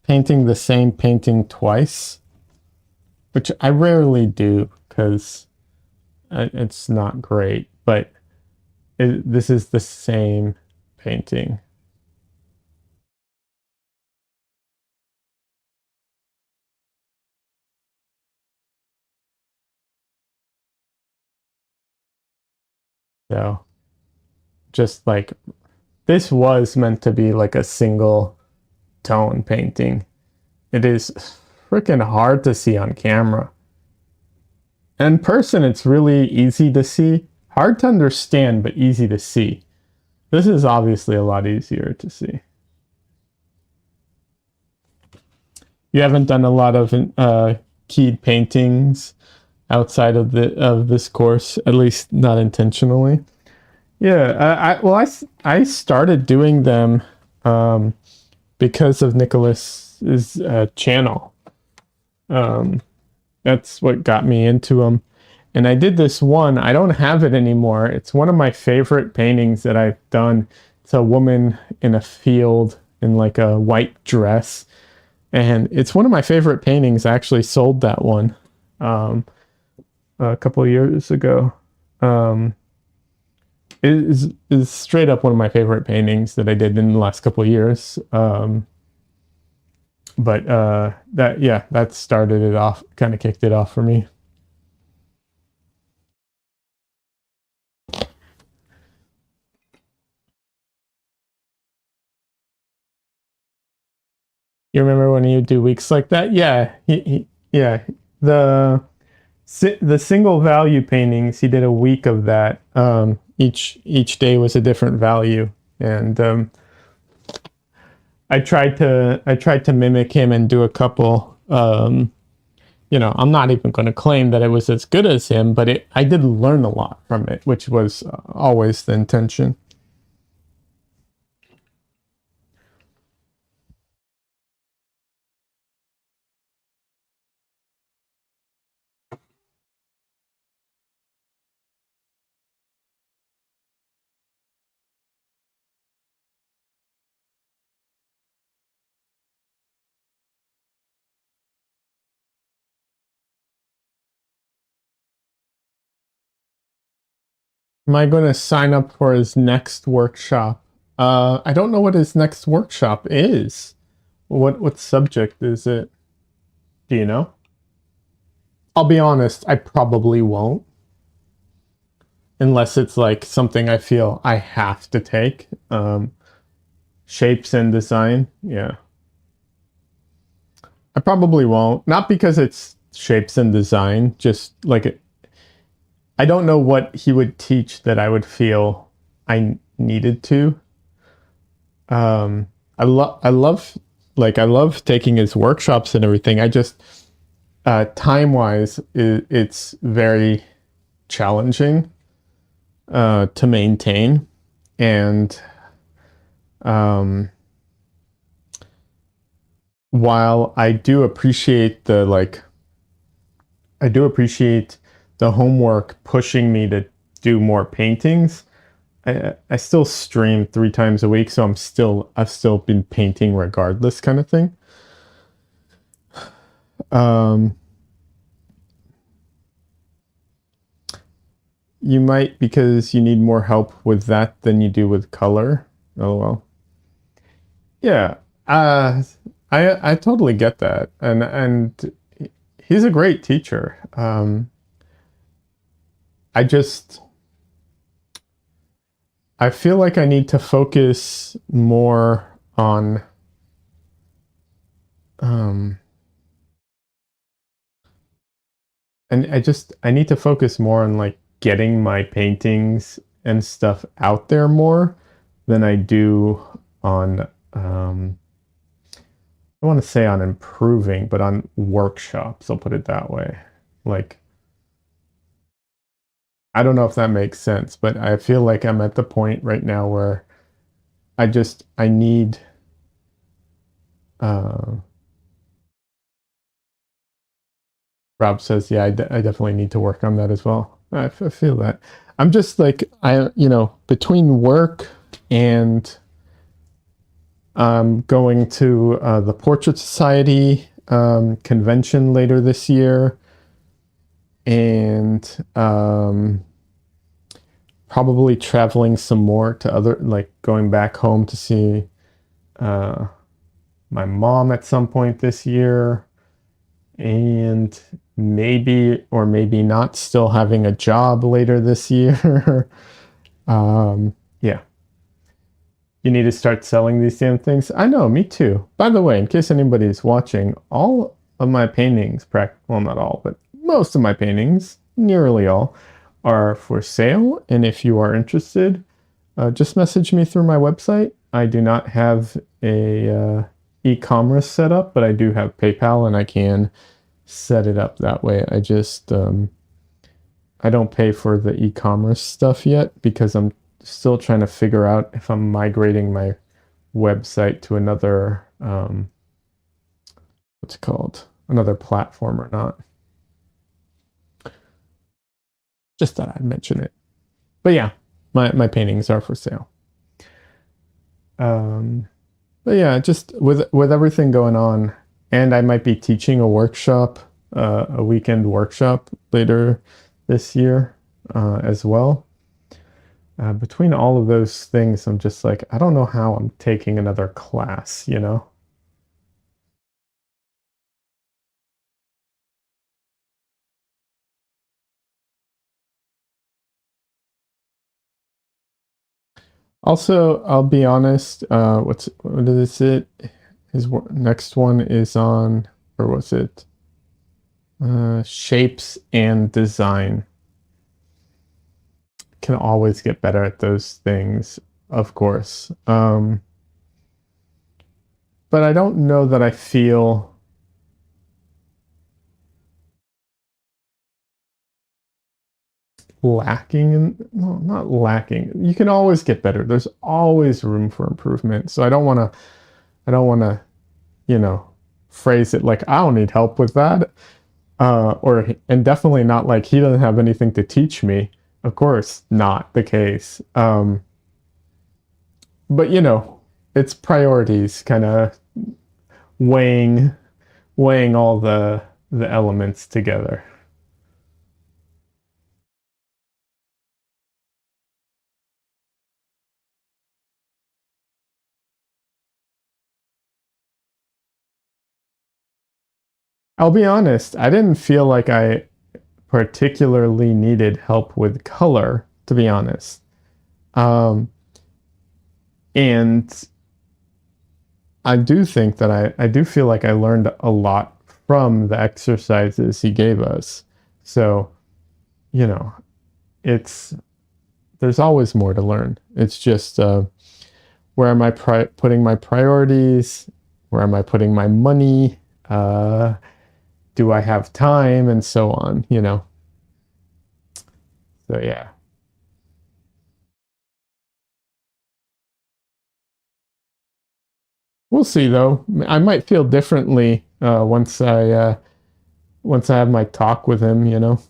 painting the same painting twice, which I rarely do because it's not great, but this is the same painting. So just like this was meant to be like a single tone painting. It is freaking hard to see on camera. In person, it's really easy to see. Hard to understand, but easy to see. This is obviously a lot easier to see. You haven't done a lot of keyed paintings outside of this course, at least not intentionally. Yeah, I started doing them because of Nicholas's channel. That's what got me into them. And I did this one. I don't have it anymore. It's one of my favorite paintings that I've done. It's a woman in a field in like a white dress. And it's one of my favorite paintings. I actually sold that one a couple of years ago. It is straight up one of my favorite paintings that I did in the last couple of years. But that started it off, kind of kicked it off for me. You remember when you do weeks like that? Yeah, yeah. The the single value paintings, he did a week of that. Each day was a different value, and I tried to mimic him and do a couple. I'm not even going to claim that it was as good as him, but I did learn a lot from it, which was always the intention. Am I going to sign up for his next workshop? I don't know what his next workshop is. What subject is it? Do you know? I'll be honest, I probably won't. Unless it's like something I feel I have to take. Shapes and design, yeah. I probably won't. Not because it's shapes and design, just like I don't know what he would teach that I would feel I needed to. I love taking his workshops and everything. I just time wise, it's very challenging to maintain. And um, while I do appreciate the homework pushing me to do more paintings. I still stream 3 times a week, so I've still been painting regardless, kind of thing. Um, you might because you need more help with that than you do with color. Oh well. Yeah. Uh, I totally get that, and he's a great teacher. I just I feel like I need to focus more on um, and I need to focus more on like getting my paintings and stuff out there more than I do on I want to say on improving, but on workshops, I'll put it that way. Like I don't know if that makes sense, but I feel like I'm at the point right now where I need uh Rob says, yeah, I definitely need to work on that as well. I feel that. I'm just like, between work and going to the Portrait Society convention later this year, and probably traveling some more to like going back home to see uh, my mom at some point this year, and maybe or maybe not still having a job later this year. Yeah, you need to start selling these damn things. I know, me too. By the way, in case anybody's watching, all of my paintings, well, not all, but most of my paintings, nearly all, are for sale. And if you are interested, just message me through my website. I do not have a e-commerce set up, but I do have PayPal, and I can set it up that way. I don't pay for the e-commerce stuff yet because I'm still trying to figure out if I'm migrating my website to another what's it called? Another platform or not. Just thought I'd mention it. But yeah, my paintings are for sale. Um but yeah, just with everything going on, and I might be teaching a workshop, a weekend workshop later this year as well. Between all of those things, I'm just like, I don't know how I'm taking another class, you know? Also, I'll be honest, what is it? Next one is on, or was it? Shapes and design. Can always get better at those things, of course. But I don't know that I feel lacking in, no, not lacking. You can always get better. There's always room for improvement. So I don't want to, you know, phrase it like I don't need help with that. And definitely not like he doesn't have anything to teach me. Of course, not the case. But it's priorities, kind of weighing weighing all the elements together. I'll be honest, I didn't feel like I particularly needed help with color, to be honest. Um, and I do think that I do feel like I learned a lot from the exercises he gave us. So, you know, it's there's always more to learn. It's just where am I putting my priorities? Where am I putting my money? Do I have time? And so on, you know? So, yeah. We'll see though. I might feel differently once I have my talk with him, you know.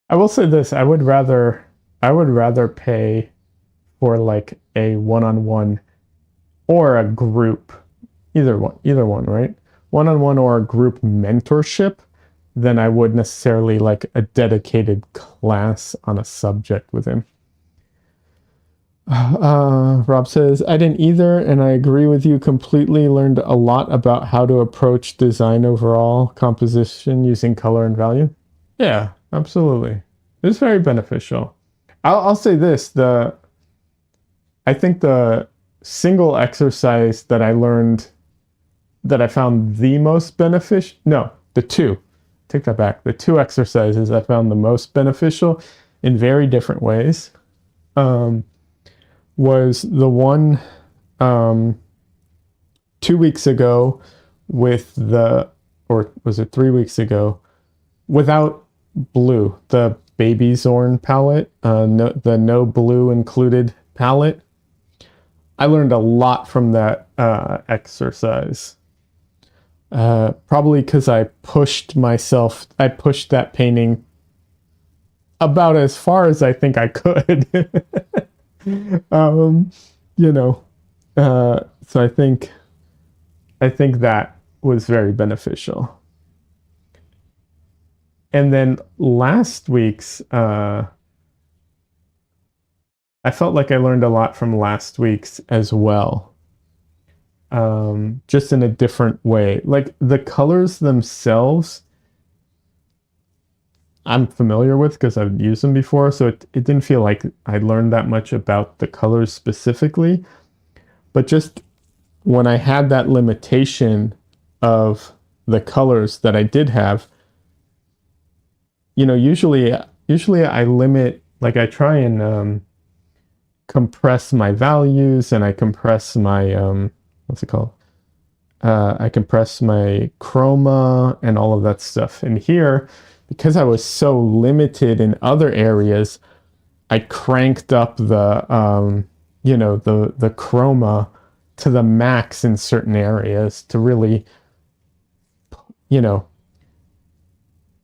I will say this, I would rather pay for like a one-on-one or a group, either one, right? One-on-one or a group mentorship than I would necessarily like a dedicated class on a subject with him. Rob says, I didn't either, and I agree with you completely. Learned a lot about how to approach design overall, composition using color and value. Yeah, absolutely. It's very beneficial. I'll say this, I think the single exercise that I learned that I found the most beneficial, no, the two, take that back. The two exercises I found the most beneficial in very different ways um, was the one um, 2 weeks ago with or was it 3 weeks ago, without blue, the Baby Zorn palette, the no blue included palette. I learned a lot from that exercise. Probably because I pushed that painting about as far as I think I could. um, you know, so I think that was very beneficial. And then last week's, I felt like I learned a lot from last week's as well, just in a different way. Like the colors themselves, I'm familiar with because I've used them before, so it didn't feel like I learned that much about the colors specifically. But just when I had that limitation of the colors that I did have, usually I limit, like I try and compress my values, and I compress my what's it called? I compress my chroma and all of that stuff. And here, because I was so limited in other areas, I cranked up the chroma to the max in certain areas to really, you know,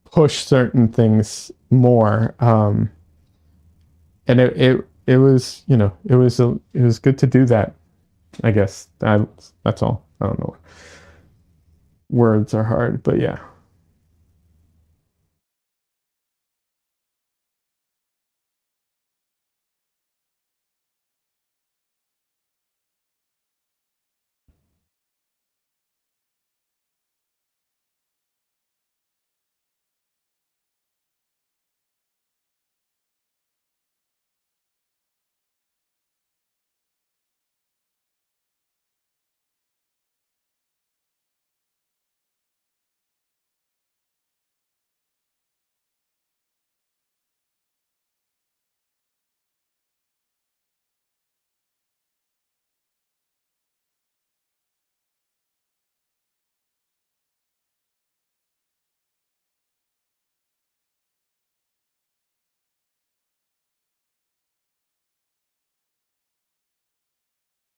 push certain things more. And it was, it was good to do that. I guess that's all. I don't know. Words are hard, but yeah.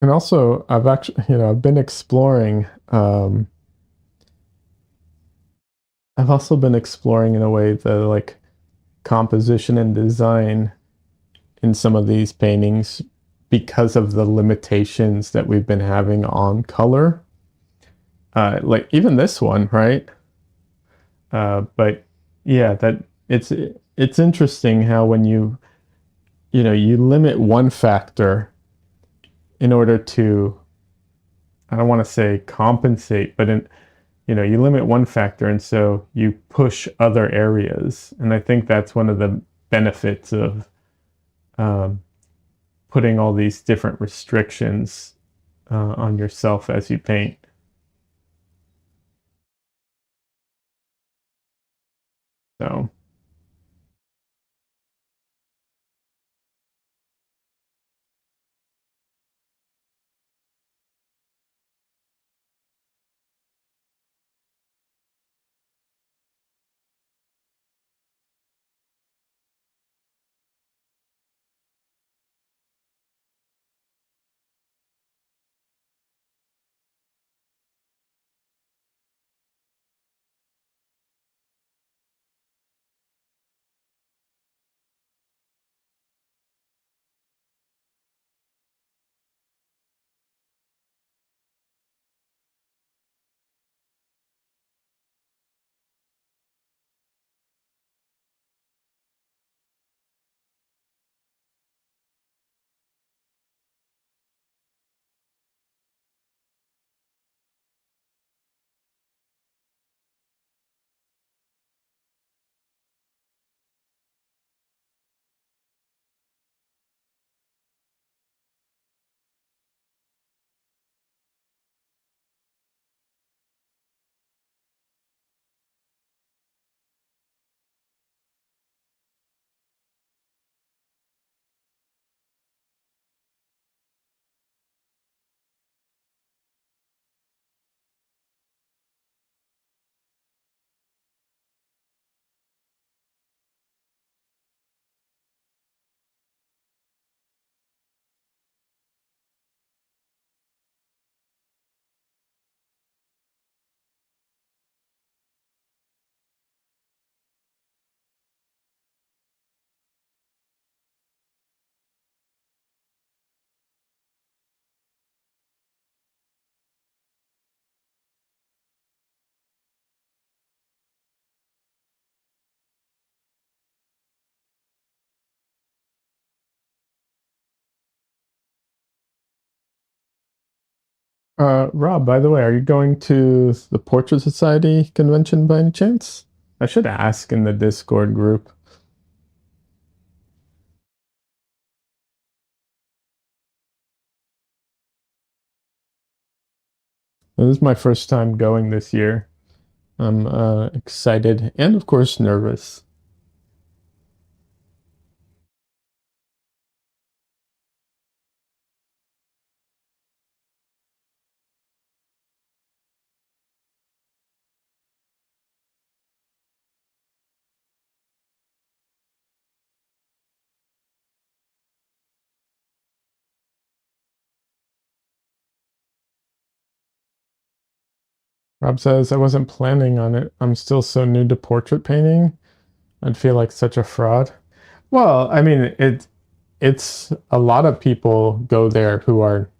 And also, I've been exploring. I've also been exploring in a way the like composition and design in some of these paintings because of the limitations that we've been having on color. Like even this one, right? But yeah, that it's interesting how when you limit one factor in order to, I don't want to say compensate, but you limit one factor and so you push other areas. And I think that's one of the benefits of um, putting all these different restrictions on yourself as you paint. So Rob, by the way, are you going to the Portrait Society convention by any chance? I should ask in the Discord group. This is my first time going this year. I'm excited and, of course, nervous. Rob says, I wasn't planning on it. I'm still so new to portrait painting. I'd feel like such a fraud. Well, I mean, it's a lot of people go there who are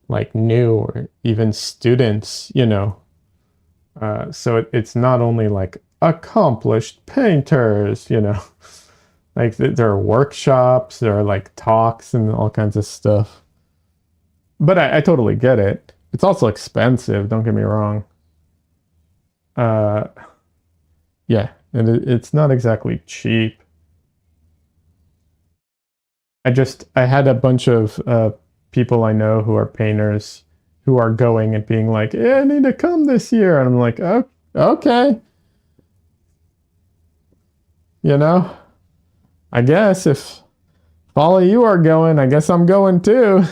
like new or even students, you know. So it's not only like accomplished painters, you know, like there are workshops, there are like talks and all kinds of stuff. But I totally get it. It's also expensive, don't get me wrong. Uh, yeah, and it's not exactly cheap. I had a bunch of people I know who are painters who are going and being like, "Yeah, I need to come this year," and I'm like, "Oh, okay, you know, I guess if all of you are going, I guess I'm going too."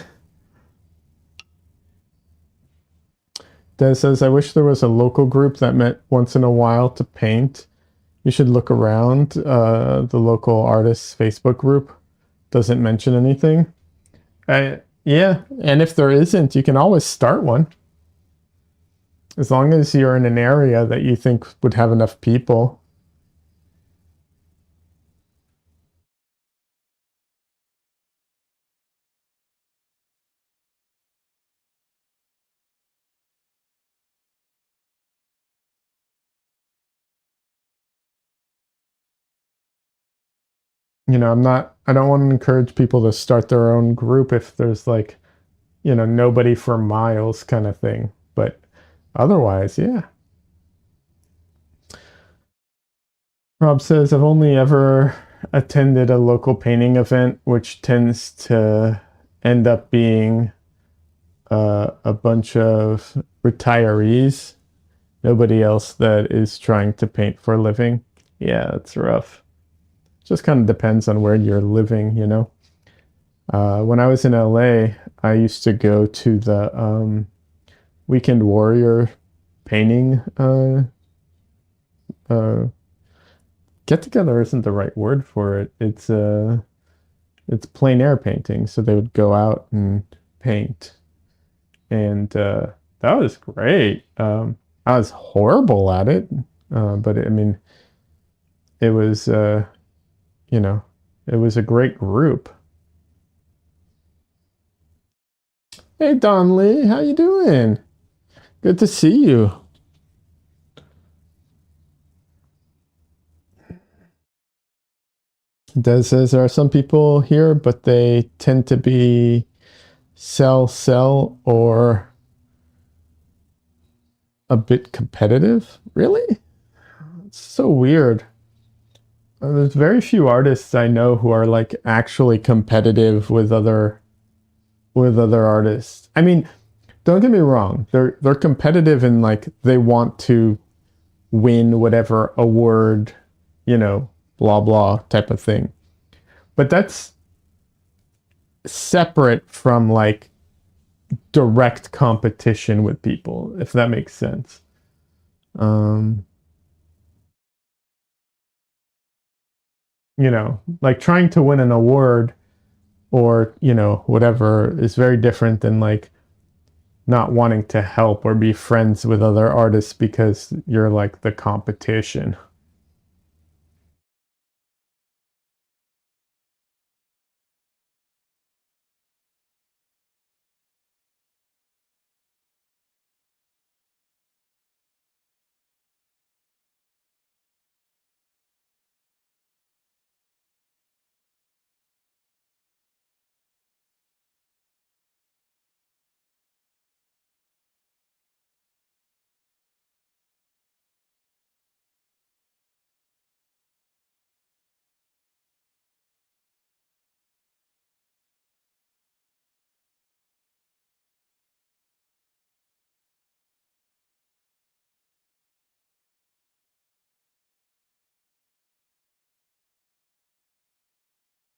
Des says, "I wish there was a local group that met once in a while to paint. You should look around. The local artists Facebook group doesn't mention anything." Yeah, and if there isn't, you can always start one. As long as you're in an area that you think would have enough people. You know, I don't want to encourage people to start their own group if there's like, you know, nobody for miles kind of thing. But otherwise, yeah. Rob says, I've only ever attended a local painting event, which tends to end up being a bunch of retirees, nobody else that is trying to paint for a living. Yeah, it's rough. Just kind of depends on where you're living, you know. When I was in LA, I used to go to the Weekend Warrior painting uh, get together isn't the right word for it. It's plein air painting. So they would go out and paint, and that was great. I was horrible at it, but I mean, it was you know, it was a great group. Hey, Don Lee, how you doing? Good to see you. Des says there are some people here, but they tend to be sell, or a bit competitive. Really? It's so weird. There's very few artists I know who are like actually competitive with other artists. I mean, don't get me wrong. They're competitive and like they want to win whatever award, you know, blah blah type of thing. But that's separate from like direct competition with people, if that makes sense. Um, you know, like trying to win an award or, you know, whatever is very different than like not wanting to help or be friends with other artists because you're like the competition.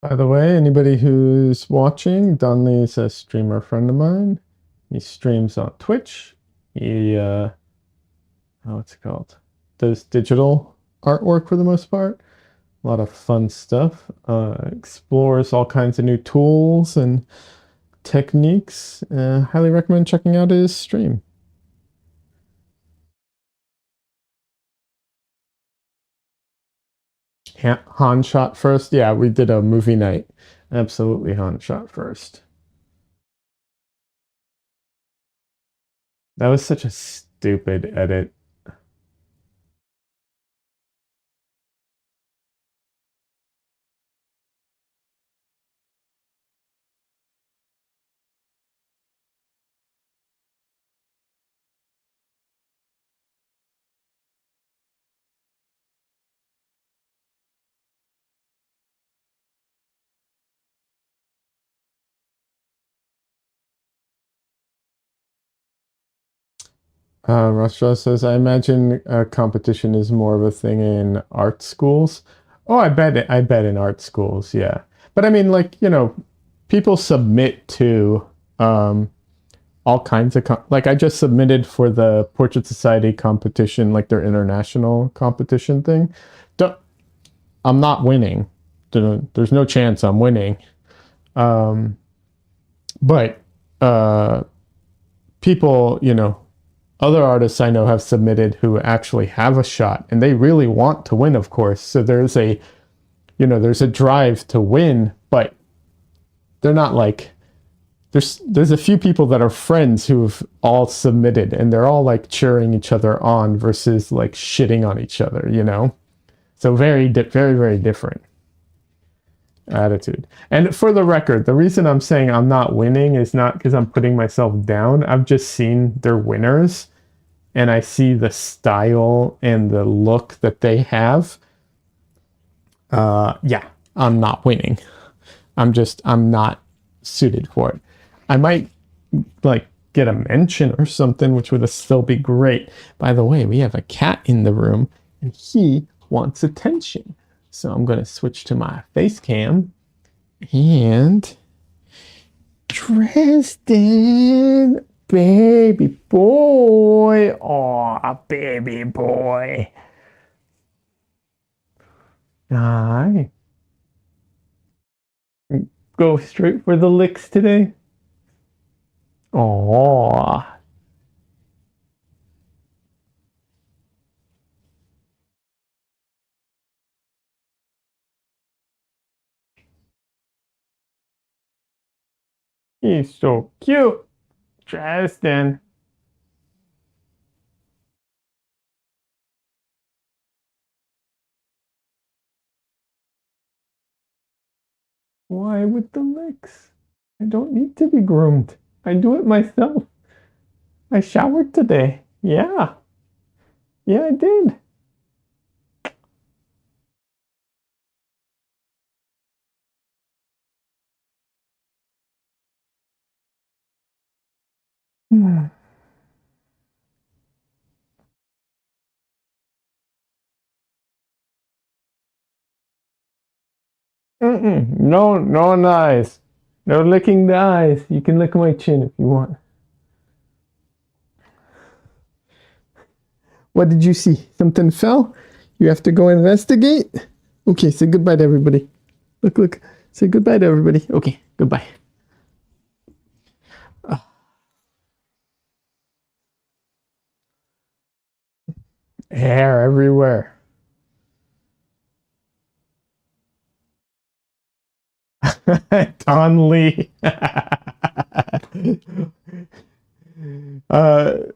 By the way, anybody who's watching, Donley's a streamer friend of mine. He streams on Twitch. He, what's it called? Does digital artwork for the most part. A lot of fun stuff. Explores all kinds of new tools and techniques. Highly recommend checking out his stream. Han shot first. Yeah, we did a movie night. Absolutely, Han shot first. That was such a stupid edit. Rustra says, I imagine competition is more of a thing in art schools. Oh, I bet in art schools, yeah. But I mean, like, people submit to all kinds of, like, I just submitted for the Portrait Society competition, like their international competition thing. Don't, I'm not winning. There's no chance I'm winning. But people, other artists I know have submitted who actually have a shot and they really want to win, of course. So there's a drive to win, but they're not like, there's a few people that are friends who've all submitted and they're all like cheering each other on versus like shitting on each other. So very, very, very different attitude. And for the record, the reason I'm saying I'm not winning is not because I'm putting myself down. I've just seen their winners and I see the style and the look that they have. Yeah, I'm not winning. I'm not suited for it. I might like get a mention or something, which would still be great. By the way, we have a cat in the room and he wants attention. So I'm going to switch to my face cam and Dresden, baby boy. Oh, baby boy. Hi. Go straight for the licks today. Oh, he's so cute. Dresden. Why with the licks? I don't need to be groomed. I do it myself. I showered today. Yeah. Yeah, I did. No, no on the eyes. No licking the eyes. You can lick my chin if you want. What did you see? Something fell? You have to go investigate? Okay, say goodbye to everybody. Look, look. Say goodbye to everybody. Okay, goodbye. Hair everywhere. Don Lee.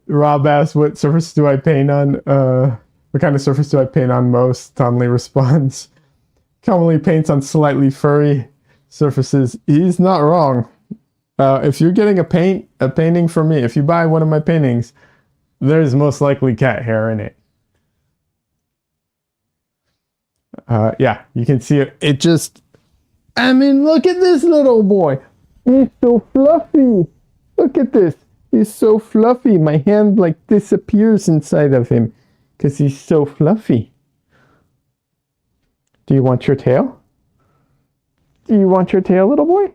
Rob asked, what surface do I paint on? What kind of surface do I paint on most? Don Lee responds, commonly paints on slightly furry surfaces. He's not wrong. If you're getting a painting from me, if you buy one of my paintings, there's most likely cat hair in it. Yeah, you can see it. It just, I mean, look at this little boy. He's so fluffy. Look at this. He's so fluffy. My hand like disappears inside of him because he's so fluffy. Do you want your tail? Do you want your tail, little boy?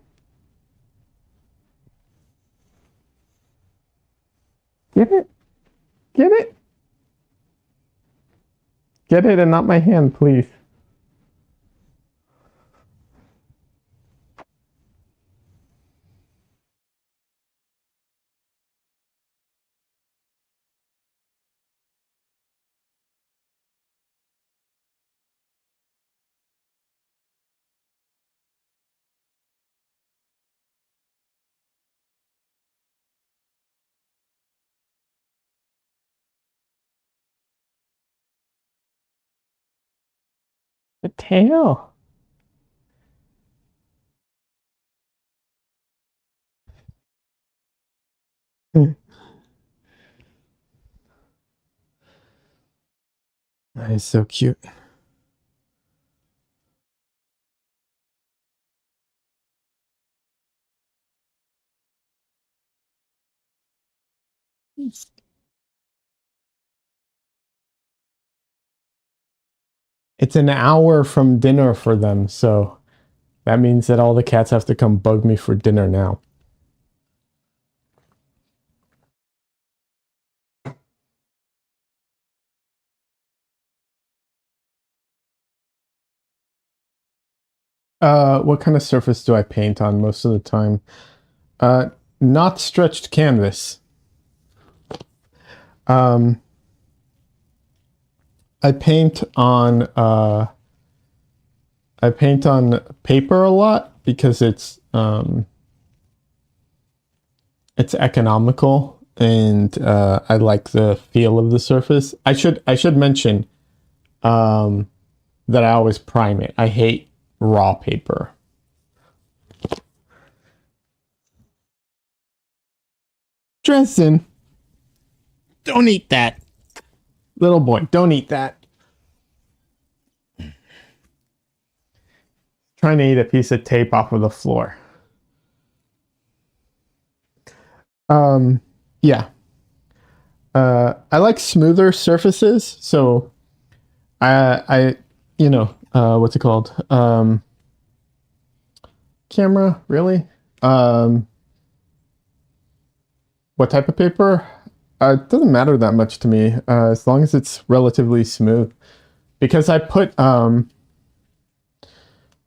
Get it. Get it. Get it and not my hand, please. The tail. That is so cute. It's an hour from dinner for them, so that means that all the cats have to come bug me for dinner now. What kind of surface do I paint on most of the time? Not stretched canvas. I paint on paper a lot because it's economical and I like the feel of the surface. I should mention that I always prime it. I hate raw paper. Dresden, don't eat that. Little boy, don't eat that. Trying to eat a piece of tape off of the floor. Yeah. I like smoother surfaces, so what's it called? Camera, really? What type of paper? It doesn't matter that much to me, as long as it's relatively smooth. Because I put,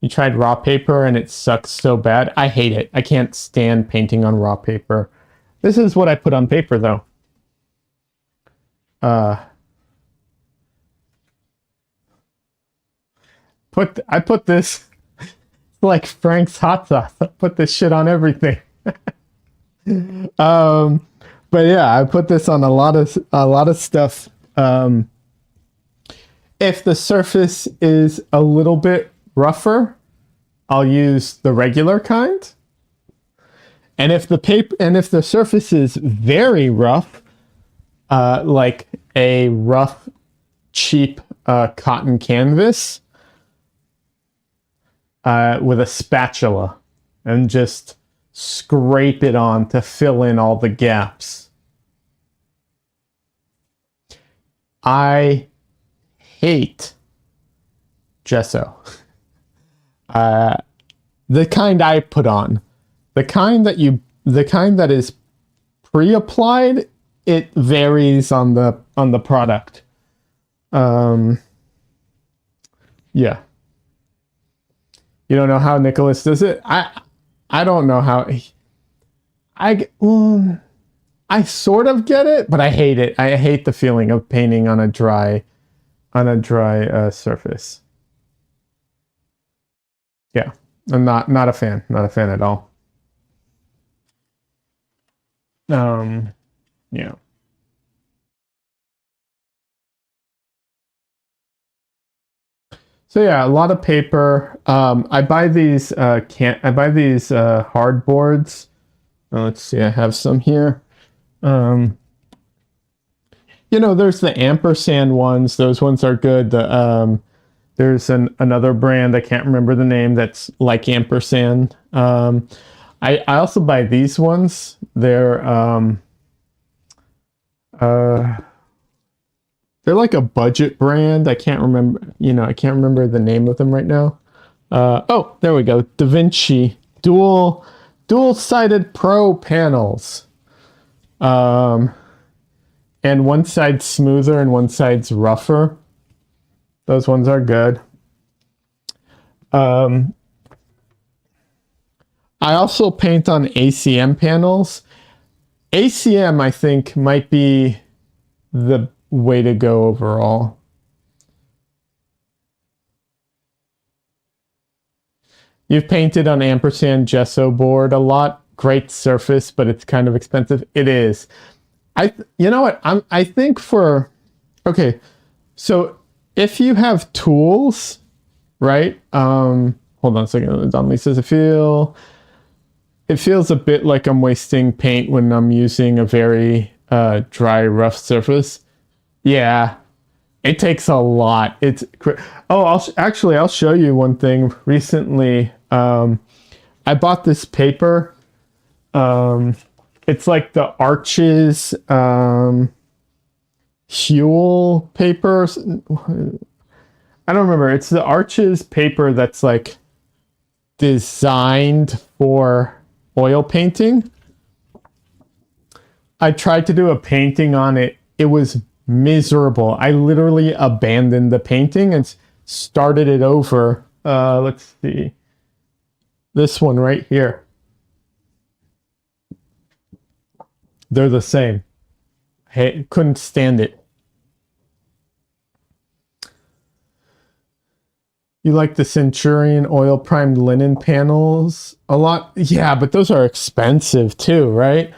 you tried raw paper and it sucks so bad. I hate it. I can't stand painting on raw paper. This is what I put on paper, though. I put this like Frank's hot sauce. I put this shit on everything. But yeah, I put this on a lot of stuff. If the surface is a little bit rougher, I'll use the regular kind. And if the surface is very rough, like a rough, cheap cotton canvas, with a spatula, and just scrape it on to fill in all the gaps. I hate gesso. The kind I put on, the kind that is pre-applied, it varies on the product. Yeah. You don't know how Nicholas does it? I don't know how. I sort of get it, but I hate it. I hate the feeling of painting on a dry surface. Yeah, I'm not a fan. Not a fan at all. Yeah. So yeah, a lot of paper. I buy these hard boards. Let's see, I have some here. There's the ampersand ones. Those ones are good. There's another brand, I can't remember the name, that's like ampersand. I also buy these ones. They're like a budget brand. I can't remember the name of them right now. Oh, there we go. DaVinci dual-sided Pro panels. And one side's smoother and one side's rougher. Those ones are good. I also paint on ACM panels. ACM, I think, might be the way to go overall. You've painted on ampersand gesso board a lot. Great surface, but it's kind of expensive. It is. You know what? I think for, okay, so if you have tools, right? Hold on a second. Donnelly says, it feels a bit like I'm wasting paint when I'm using a very dry, rough surface. Yeah, it takes a lot. I'll show you one thing. Recently, I bought this paper. It's like the Arches Huel paper. I don't remember. It's the Arches paper that's like designed for oil painting. I tried to do a painting on it. It was miserable. I literally abandoned the painting and started it over. Let's see. This one right here. They're the same. Hey, couldn't stand it. You like the Centurion oil primed linen panels a lot? Yeah, but those are expensive too, right?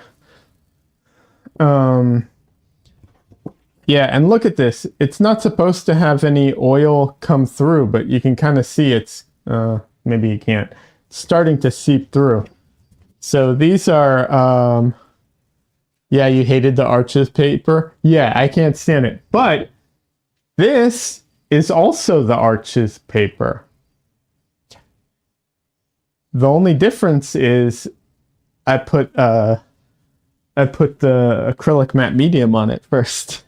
Yeah, and look at this. It's not supposed to have any oil come through, but you can kind of see it's, maybe you can't. It's starting to seep through. So these are, yeah, you hated the Arches paper? Yeah, I can't stand it. But this is also the Arches paper. The only difference is I put the acrylic matte medium on it first.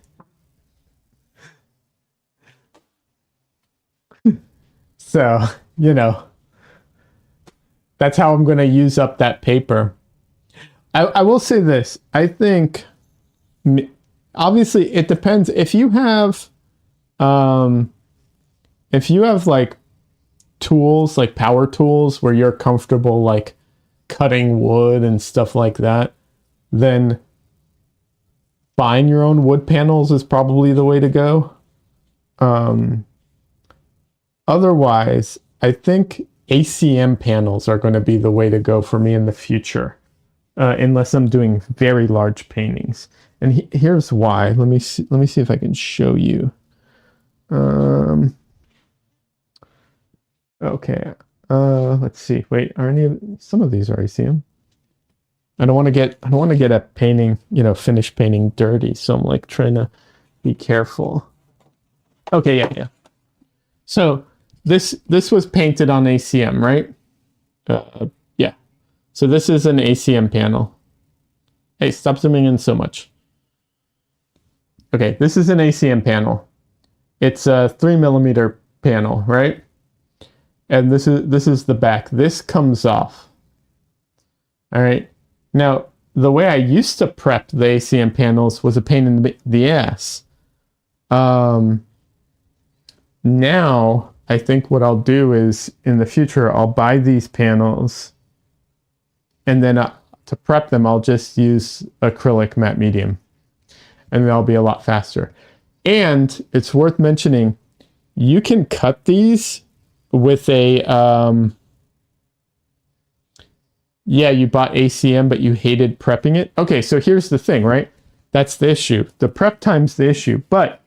So, you know, that's how I'm going to use up that paper. I will say this. I think, obviously, it depends. If you have like tools, like power tools, where you're comfortable like cutting wood and stuff like that, then buying your own wood panels is probably the way to go. Otherwise, I think ACM panels are going to be the way to go for me in the future, unless I'm doing very large paintings. And here's why. Let me see if I can show you. Okay. Let's see. Wait, are some of these are ACM? I don't want to get a painting, finished painting dirty, so I'm like trying to be careful. Okay, yeah. So this was painted on ACM, right? Yeah. So this is an ACM panel. Hey, stop zooming in so much. Okay, this is an ACM panel. It's a 3mm panel, right? And this is the back. This comes off. All right. Now, the way I used to prep the ACM panels was a pain in the ass. Now, I think what I'll do is, in the future, I'll buy these panels, and then to prep them, I'll just use acrylic matte medium, and they'll be a lot faster. And it's worth mentioning, you can cut these with a, yeah, you bought ACM, but you hated prepping it. Okay, so here's the thing, right? That's the issue. The prep time's the issue, but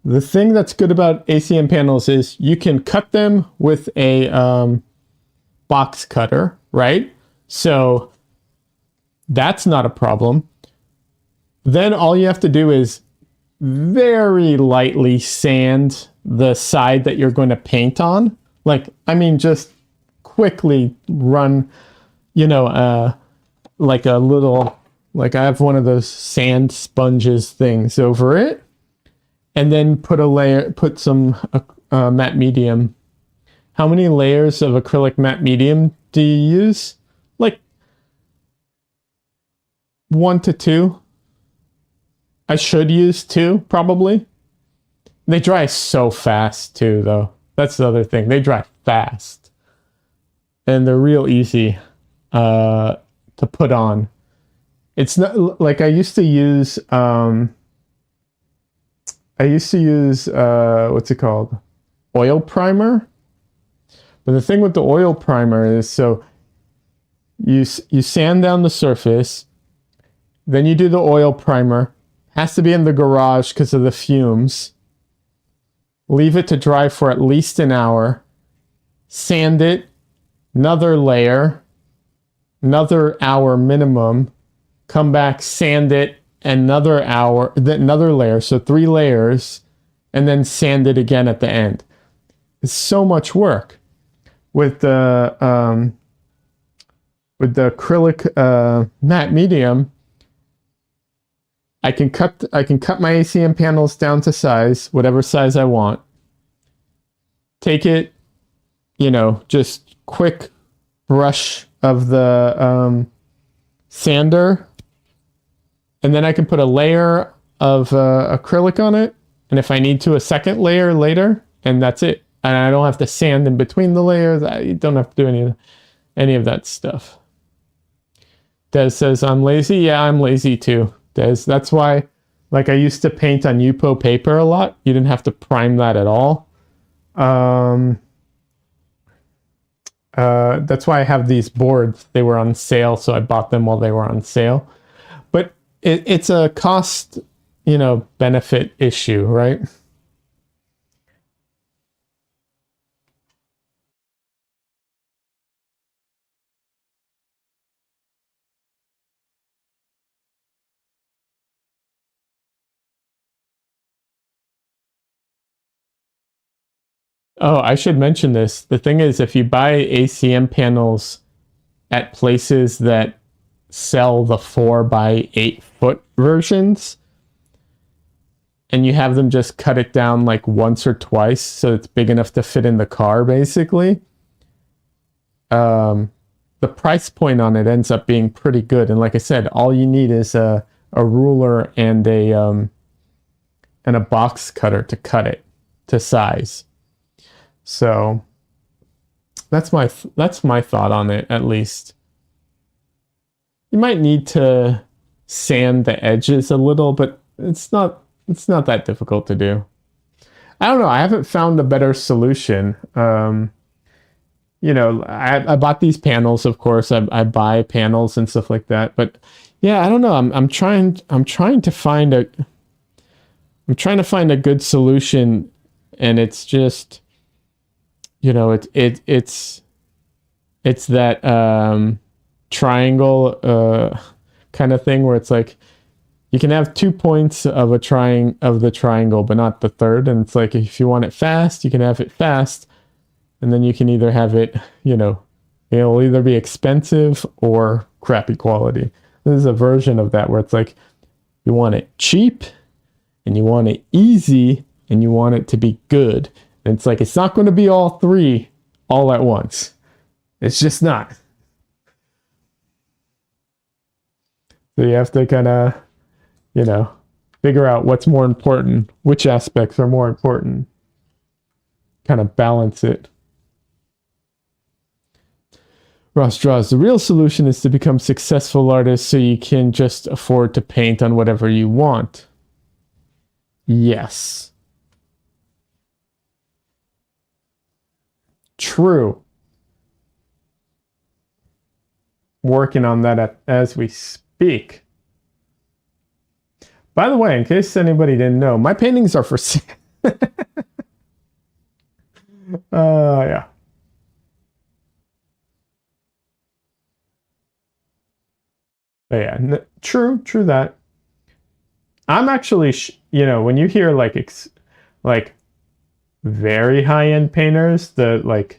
the thing that's good about ACM panels is you can cut them with a box cutter, right? So that's not a problem. Then all you have to do is very lightly sand the side that you're going to paint on. Like, I mean, just quickly run, like a little, like I have one of those sand sponges things over it, and then put some matte medium. how many layers of acrylic matte medium do you use? Like 1 to 2. I should use 2, probably. They dry so fast too, though. That's the other thing. They dry fast. And they're real easy to put on. It's not like I used to use what's it called? Oil primer. But the thing with the oil primer is, so you sand down the surface, then you do the oil primer. Has to be in the garage because of the fumes. Leave it to dry for at least an hour. Sand it, another layer, another hour minimum. Come back, sand it, another hour, another layer, so 3 layers, and then sand it again at the end. It's so much work. With the acrylic matte medium, I can cut my ACM panels down to size, whatever size I want. Take it, just quick brush of the sander, and then I can put a layer of acrylic on it, and if I need to, a second layer later, and that's it. And I don't have to sand in between the layers. I don't have to do any of that stuff. Des says, I'm lazy. Yeah, I'm lazy too, Des. That's why, like, I used to paint on Yupo paper a lot. You didn't have to prime that at all. That's why I have these boards. They were on sale, so I bought them while they were on sale. But it's a cost, benefit issue, right? Oh, I should mention this. The thing is, if you buy ACM panels at places that sell the 4x8 foot versions, and you have them just cut it down like once or twice so it's big enough to fit in the car, basically, the price point on it ends up being pretty good. And like I said, all you need is a ruler and a box cutter to cut it to size. So that's my thought on it, at least. You might need to sand the edges a little, but it's not that difficult to do. I don't know. I haven't found a better solution. I bought these panels, of course. I buy panels and stuff like that. But yeah, I don't know. I'm trying to find a good solution, and it's just, it's that triangle kind of thing where it's like you can have 2 points of the triangle, but not the third. And it's like, if you want it fast, you can have it fast, and then you can either have it, it'll either be expensive or crappy quality. This is a version of that where it's like you want it cheap, and you want it easy, and you want it to be good. And it's like, it's not going to be all 3 all at once. It's just not. So you have to kind of, figure out what's more important, which aspects are more important, kind of balance it. Ross Draws, the real solution is to become successful artists so you can just afford to paint on whatever you want. Yes. True. Working on that as we speak. By the way, in case anybody didn't know, my paintings are for sale. Yeah. But yeah, true that. I'm actually, when you hear like very high-end painters, the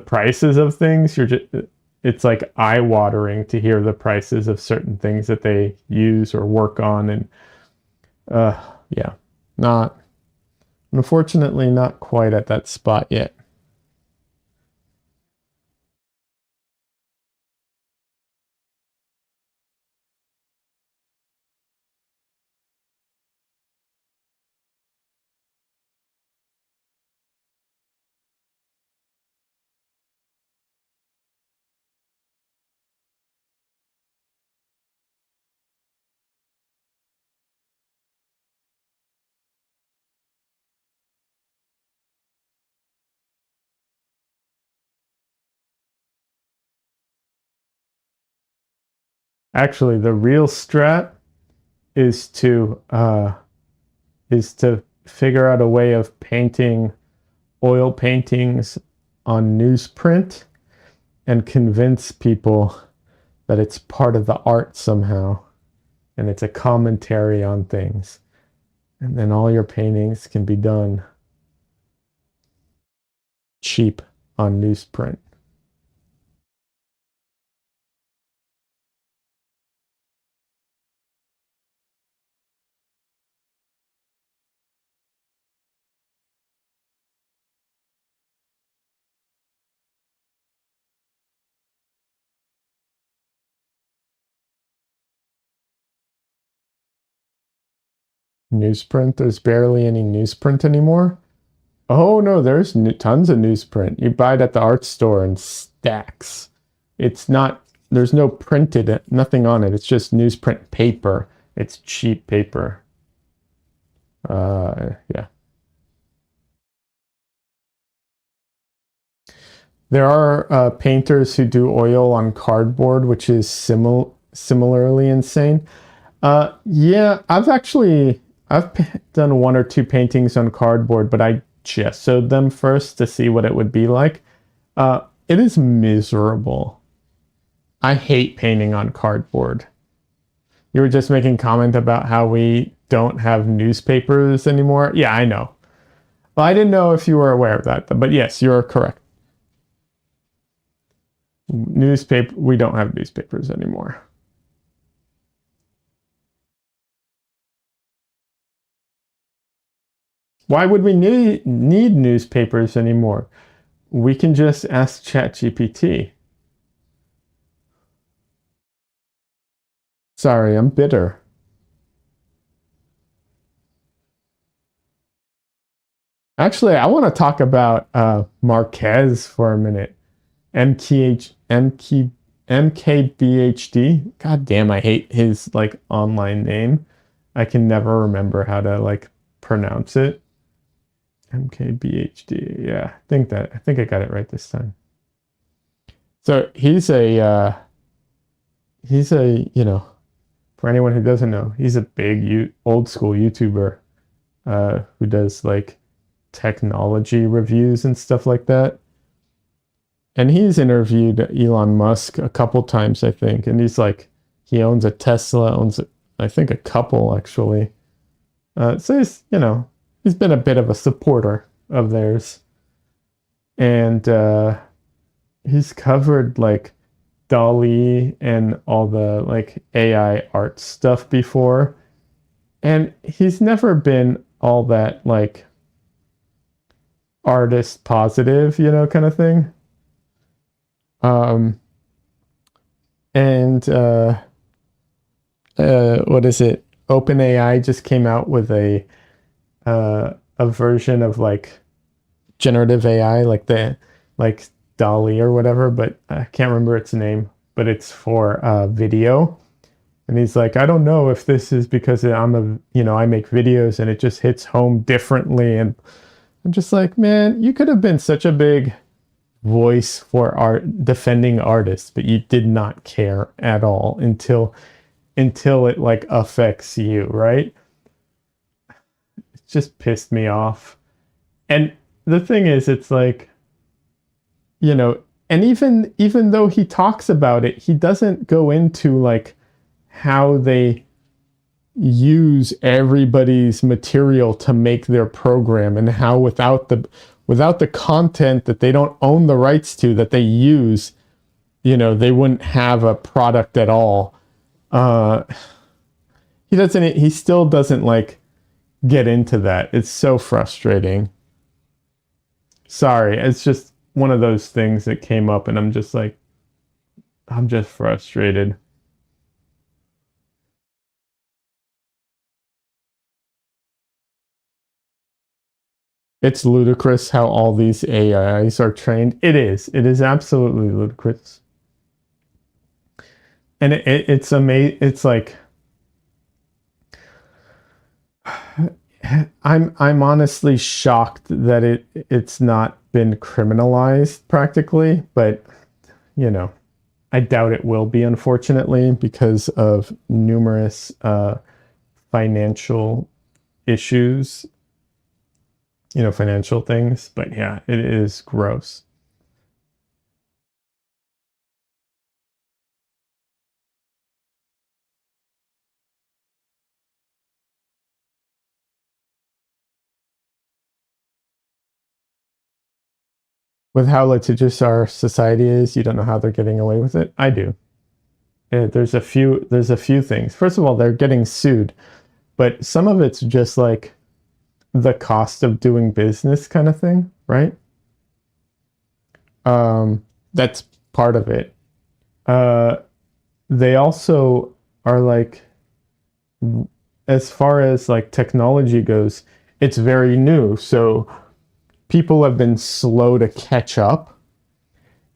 prices of things, it's like eye-watering to hear the prices of certain things that they use or work on. And yeah, unfortunately not quite at that spot yet. Actually, the real strat is to figure out a way of painting oil paintings on newsprint and convince people that it's part of the art somehow and it's a commentary on things. And then all your paintings can be done cheap on newsprint. Newsprint? There's barely any newsprint anymore. Oh no, there's tons of newsprint. You buy it at the art store in stacks. It's not, there's no printed, nothing on it. It's just newsprint paper. It's cheap paper. Yeah. There are painters who do oil on cardboard, which is similarly insane. Yeah, I've done one or two paintings on cardboard, but I gessoed them first to see what it would be like. It is miserable. I hate painting on cardboard. You were just making comment about how we don't have newspapers anymore. Yeah, I know. Well, I didn't know if you were aware of that, but yes, you're correct. We don't have newspapers anymore. Why would we need newspapers anymore? We can just ask ChatGPT. Sorry, I'm bitter. Actually, I want to talk about Marquez for a minute. MKBHD. God damn, I hate his like online name. I can never remember how to like pronounce it. MKBHD. Yeah, I think I got it right this time. So for anyone who doesn't know, he's a big old school YouTuber who does like technology reviews and stuff like that. And he's interviewed Elon Musk a couple times, I think. And he's like, he owns a Tesla, I think a couple actually. So he's been a bit of a supporter of theirs. And he's covered like DALL-E and all the like AI art stuff before. And he's never been all that like artist positive, kind of thing. Um, and what is it? OpenAI just came out with a version of like generative AI, like DALL-E or whatever, but I can't remember its name. But it's for video. And he's like, I don't know if this is because I make videos and it just hits home differently. And I'm just like, man, you could have been such a big voice for art, defending artists, but you did not care at all until it like affects you, right? It just pissed me off. And the thing is, it's like, and even though he talks about it, he doesn't go into like how they use everybody's material to make their program, and how without the content that they don't own the rights to, that they use, they wouldn't have a product at all. He still doesn't like get into that. It's so frustrating. Sorry, it's just one of those things that came up and I'm just frustrated. It's ludicrous how all these AIs are trained. It is absolutely ludicrous. And it's amazing. It's like, I'm honestly shocked that it's not been criminalized practically, but you know, I doubt it will be, unfortunately, because of numerous financial issues, financial things. But yeah, it is gross. With how litigious our society is, you don't know how they're getting away with it. I do. There's a few things. First of all, they're getting sued, but some of it's just like the cost of doing business kind of thing, right? That's part of it. Uh, they also are like, as far as like technology goes, it's very new. So people have been slow to catch up.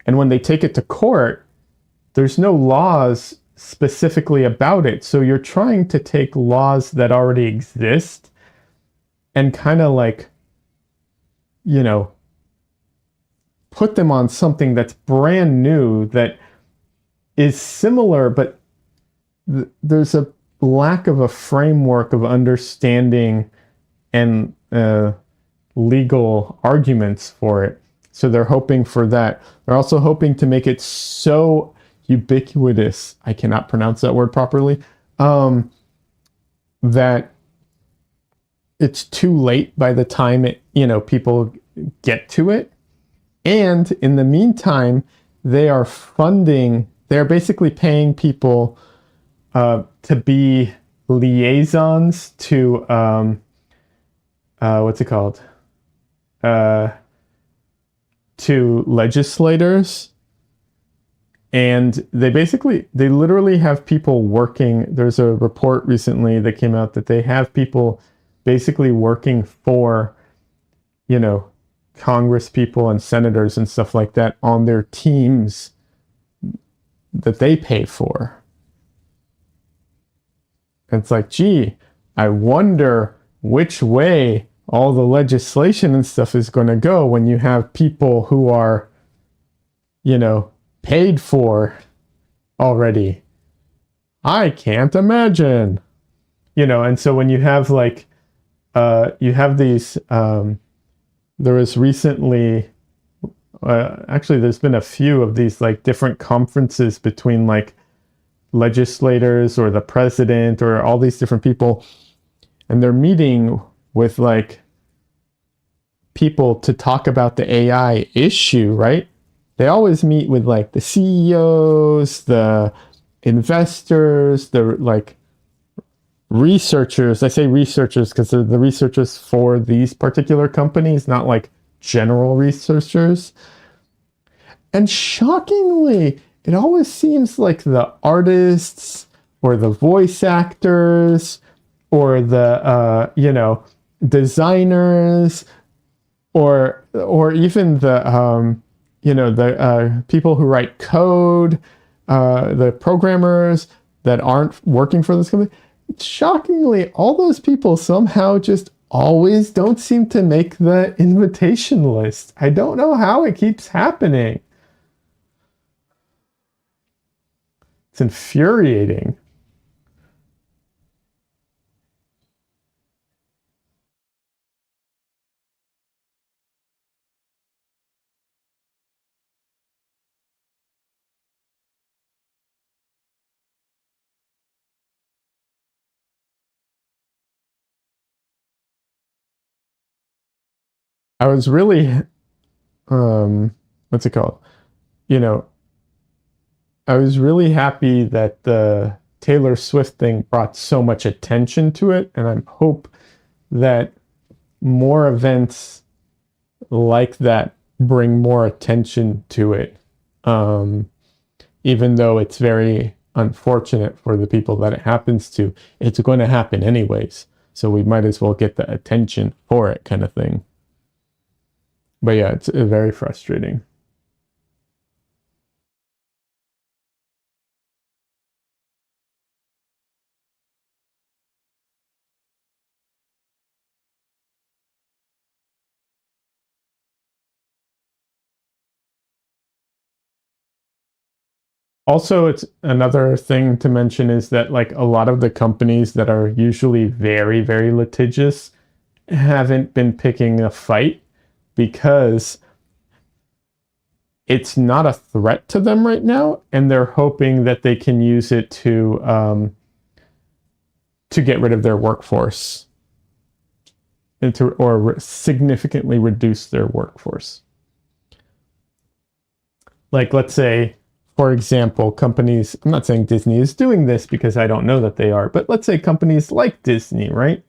And when they take it to court, there's no laws specifically about it. So you're trying to take laws that already exist and kind of like, you know, put them on something that's brand new that is similar, but there's a lack of a framework of understanding and legal arguments for it. So they're hoping for that. They're also hoping to make it so ubiquitous, I cannot pronounce that word properly, that it's too late by the time people get to it. And in the meantime, they're basically paying people to be liaisons to what's it called? Uh, to legislators. And they literally have people working. There's a report recently that came out that they have people basically working for, you know, Congress people and senators and stuff like that on their teams that they pay for. And it's like, gee, I wonder which way all the legislation and stuff is going to go when you have people who are, paid for already. I can't imagine. And so when you have like, you have these, there was recently, actually, there's been a few of these like different conferences between like legislators or the president or all these different people, and they're meeting with like people to talk about the AI issue, right? They always meet with like the CEOs, the investors, the like researchers. I say researchers because they're the researchers for these particular companies, not like general researchers. And shockingly, it always seems like the artists or the voice actors or the designers or even the people who write code, the programmers that aren't working for this company. Shockingly, all those people somehow just always don't seem to make the invitation list. I don't know how it keeps happening. It's infuriating. I was really, what's it called? You know, I was really happy that the Taylor Swift thing brought so much attention to it, and I hope that more events like that bring more attention to it. Um, Even though it's very unfortunate for the people that it happens to, it's going to happen anyways. So we might as well get the attention for it, kind of thing. But yeah, it's very frustrating. Also, it's another thing to mention is that like a lot of the companies that are usually very, very litigious haven't been picking a fight because it's not a threat to them right now, and they're hoping that they can use it to get rid of their workforce and to or significantly reduce their workforce. Like, let's say, for example, companies, I'm not saying Disney is doing this because I don't know that they are, but let's say companies like Disney, right?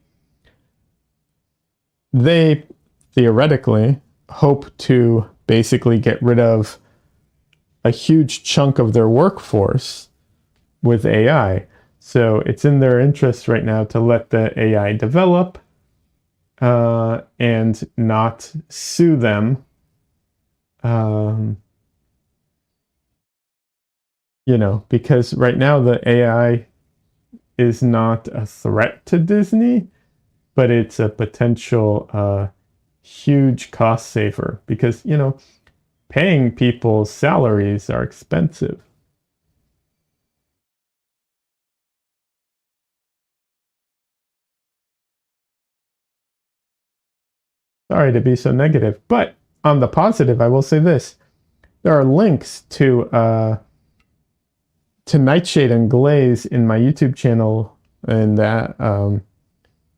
They theoretically hope to basically get rid of a huge chunk of their workforce with AI. So it's in their interest right now to let the AI develop and not sue them. Um, because right now the AI is not a threat to Disney, but it's a potential huge cost saver because, paying people's salaries are expensive. Sorry to be so negative, but on the positive, I will say this: there are links to Nightshade and Glaze in my YouTube channel, and that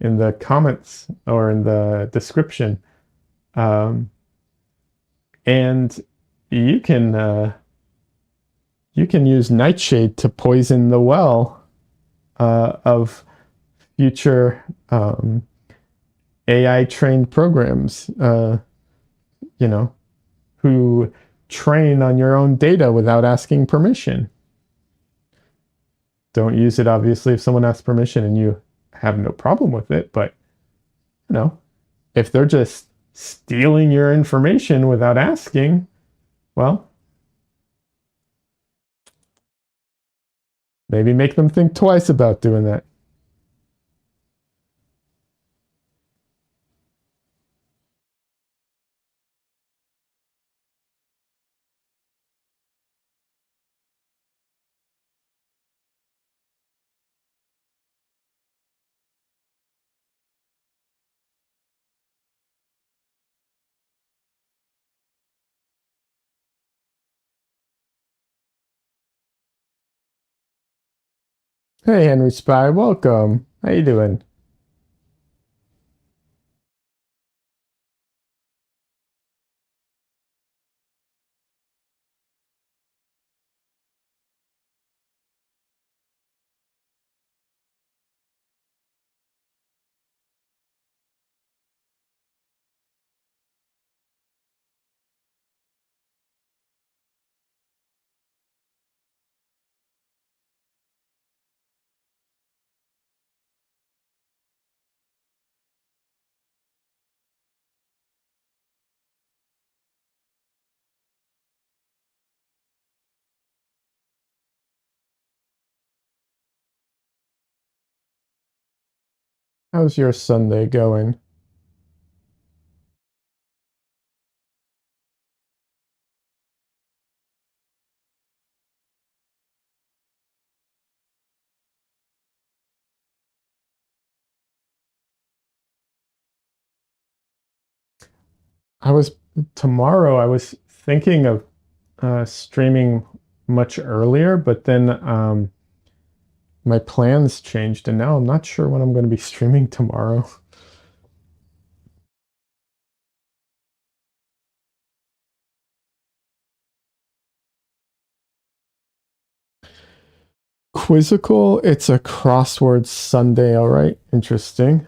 in the comments or in the description, um, and you can you can use Nightshade to poison the well of future AI trained programs. You know, who train on your own data without asking permission. Don't use it, obviously, if someone asks permission and you have no problem with it. But, you know, if they're just stealing your information without asking, well, maybe make them think twice about doing that. Hey, Henry Spy, welcome. How you doing? How's your Sunday going? I was tomorrow. I was thinking of streaming much earlier, but then my plans changed, and now I'm not sure when I'm going to be streaming tomorrow. Quizzical, it's a crossword Sunday, all right? Interesting.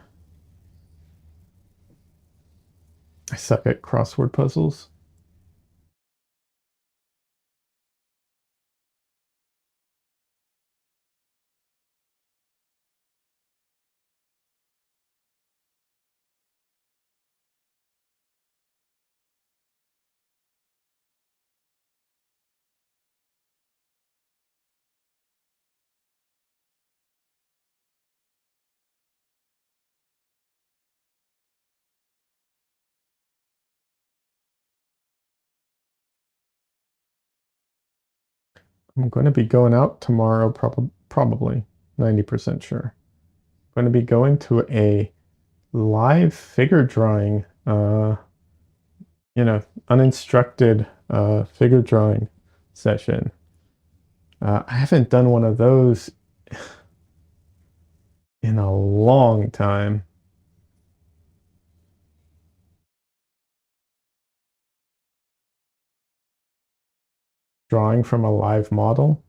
I suck at crossword puzzles. I'm going to be going out tomorrow, probably 90% sure. I'm going to be going to a live figure drawing, uninstructed figure drawing session. I haven't done one of those in a long time. Drawing from a live model.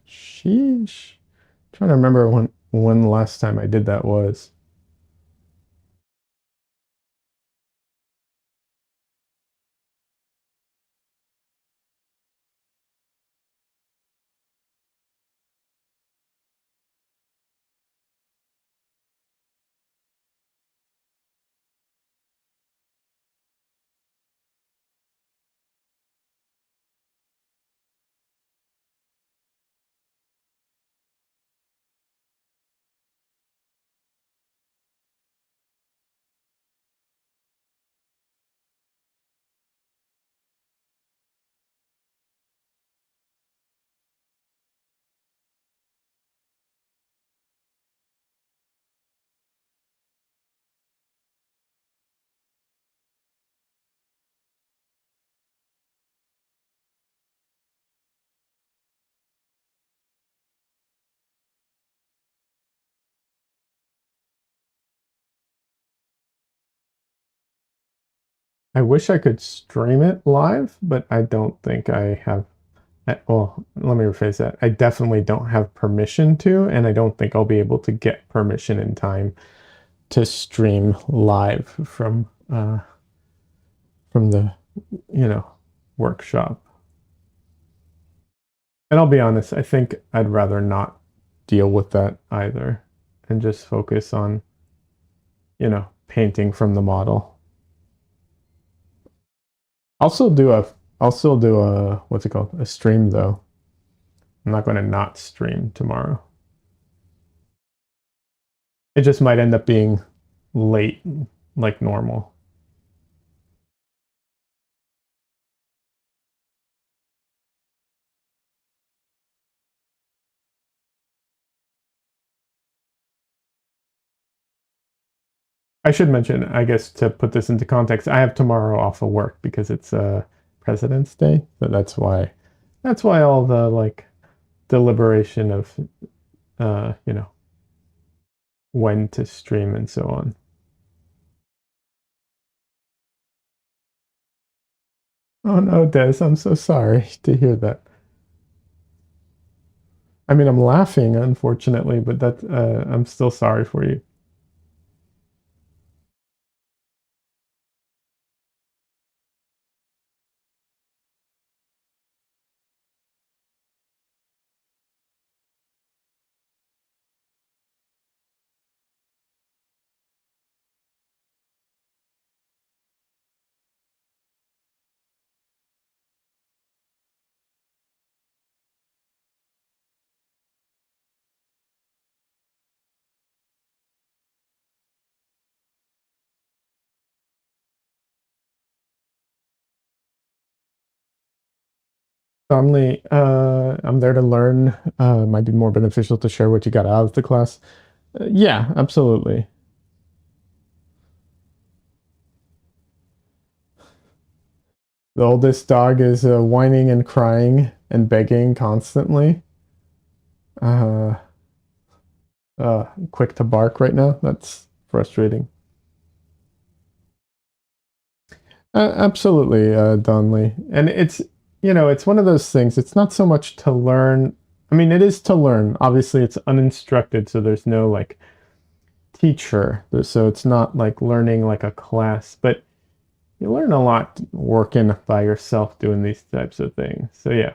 Sheesh. Trying to remember when the last time I did that was. I wish I could stream it live, but I don't think I have. Well, let me rephrase that. I definitely don't have permission to, and I don't think I'll be able to get permission in time to stream live from the you know workshop. And I'll be honest, I think I'd rather not deal with that either, and just focus on painting from the model. I'll still do a I'll still do a what's it called? A stream though. I'm not going to not stream tomorrow. It just might end up being late like normal. I should mention, I guess to put this into context, I have tomorrow off of work because it's President's Day. So that's why all the like deliberation of uh, you know, when to stream and so on. Oh no, Des, I'm so sorry to hear that. I mean, I'm laughing, unfortunately, but I'm still sorry for you. I'm there to learn. Might be more beneficial to share what you got out of the class. Yeah, absolutely. The oldest dog is whining and crying and begging constantly. Uh, quick to bark right now. That's frustrating. Absolutely, Donley. And it's one of those things. It's not so much to learn. I mean, it is to learn. Obviously, it's uninstructed, so there's no like teacher. So it's not like learning like a class, but you learn a lot working by yourself doing these types of things. So yeah.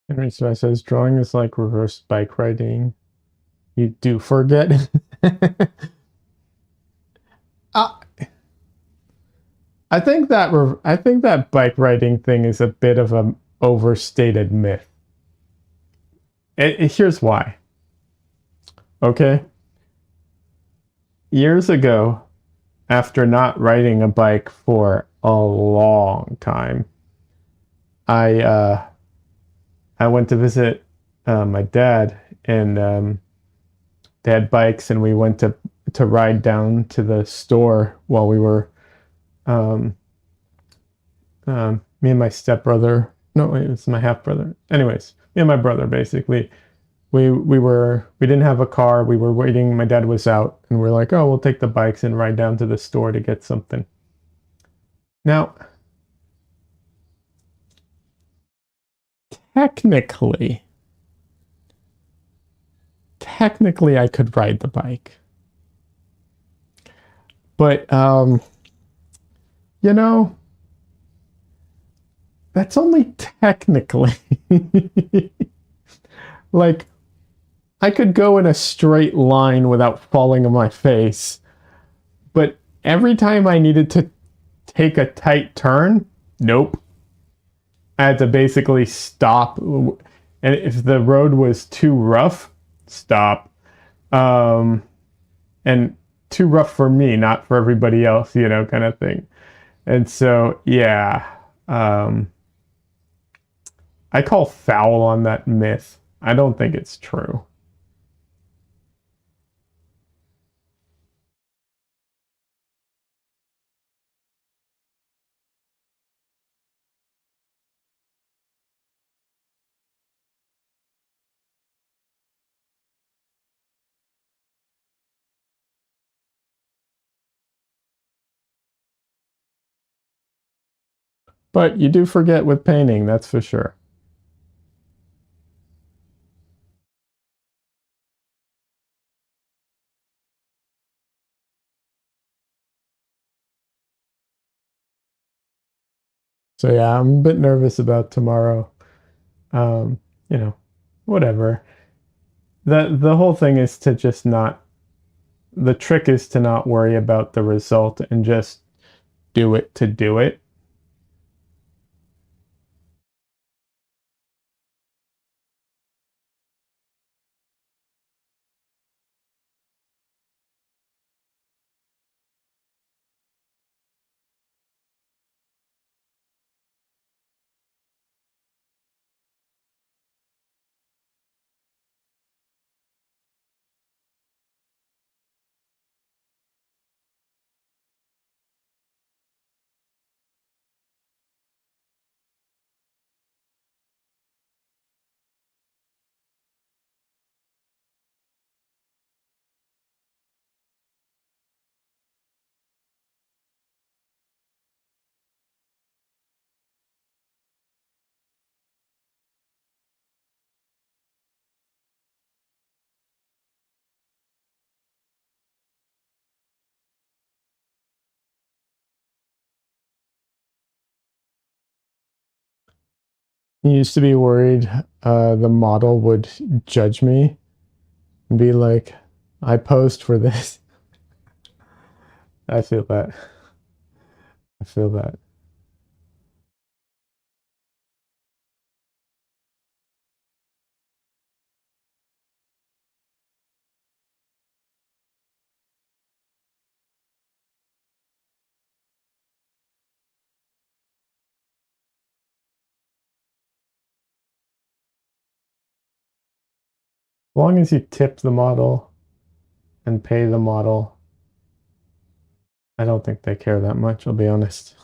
Henry Smith says drawing is like reverse bike riding. You do forget. uh, I think that bike riding thing is a bit of an overstated myth. Here's why. Okay, years ago, after not riding a bike for a long time, I uh, I went to visit my dad, and they had bikes, and we went to ride down to the store while we were um, me and my stepbrother. No, wait, it's my half brother. Anyways, me and my brother basically. We didn't have a car. We were waiting. My dad was out, and we're like, oh, we'll take the bikes and ride down to the store to get something. Now, technically, technically, I could ride the bike, but you know, that's only technically. Like, I could go in a straight line without falling on my face, but every time I needed to take a tight turn, nope. I had to basically stop. And if the road was too rough, stop. Um, and too rough for me, not for everybody else, kind of thing. And so, yeah, um, I call foul on that myth. I don't think it's true. But you do forget with painting, that's for sure. So yeah, I'm a bit nervous about tomorrow. Um, you know, whatever. The whole thing is to just not the trick is to not worry about the result and just do it to do it. I used to be worried the model would judge me and be like, I posed for this. I feel that. I feel that. As long as you tip the model and pay the model, I don't think they care that much, I'll be honest.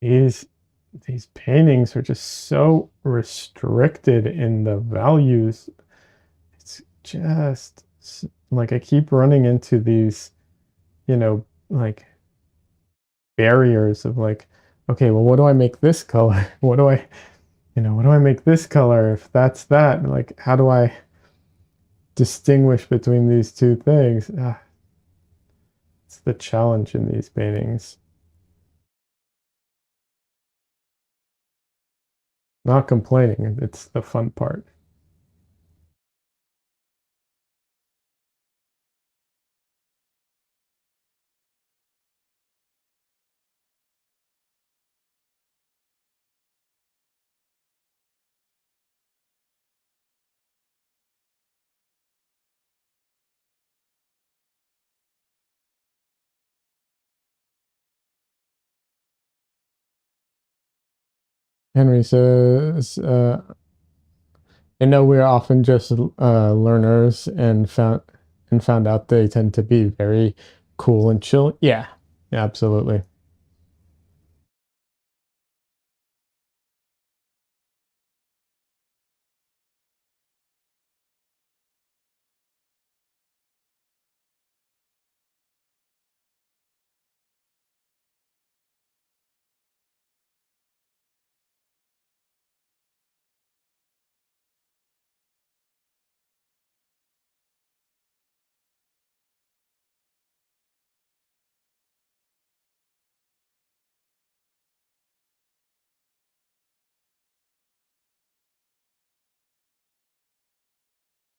these these paintings are just so restricted in the values. It's just like I keep running into these, like barriers of like, okay, well, what do I make this color? What do I make this color if that's that? Like, how do I distinguish between these two things? It's the challenge in these paintings. Not complaining, it's the fun part. Henry says, I know we're often just learners and found out they tend to be very cool and chill. Yeah, yeah, absolutely.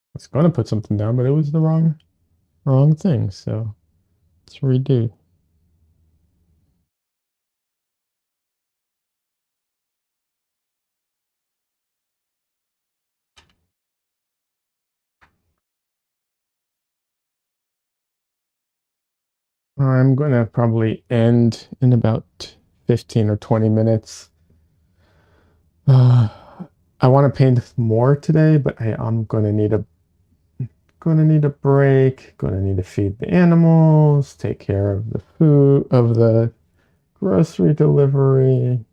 I was going to put something down, but it was the wrong thing. So let's redo. I'm going to probably end in about 15 or 20 minutes. Uh, I want to paint more today, but I'm going to need a break. Going to need to feed the animals, take care of the food, of the grocery delivery,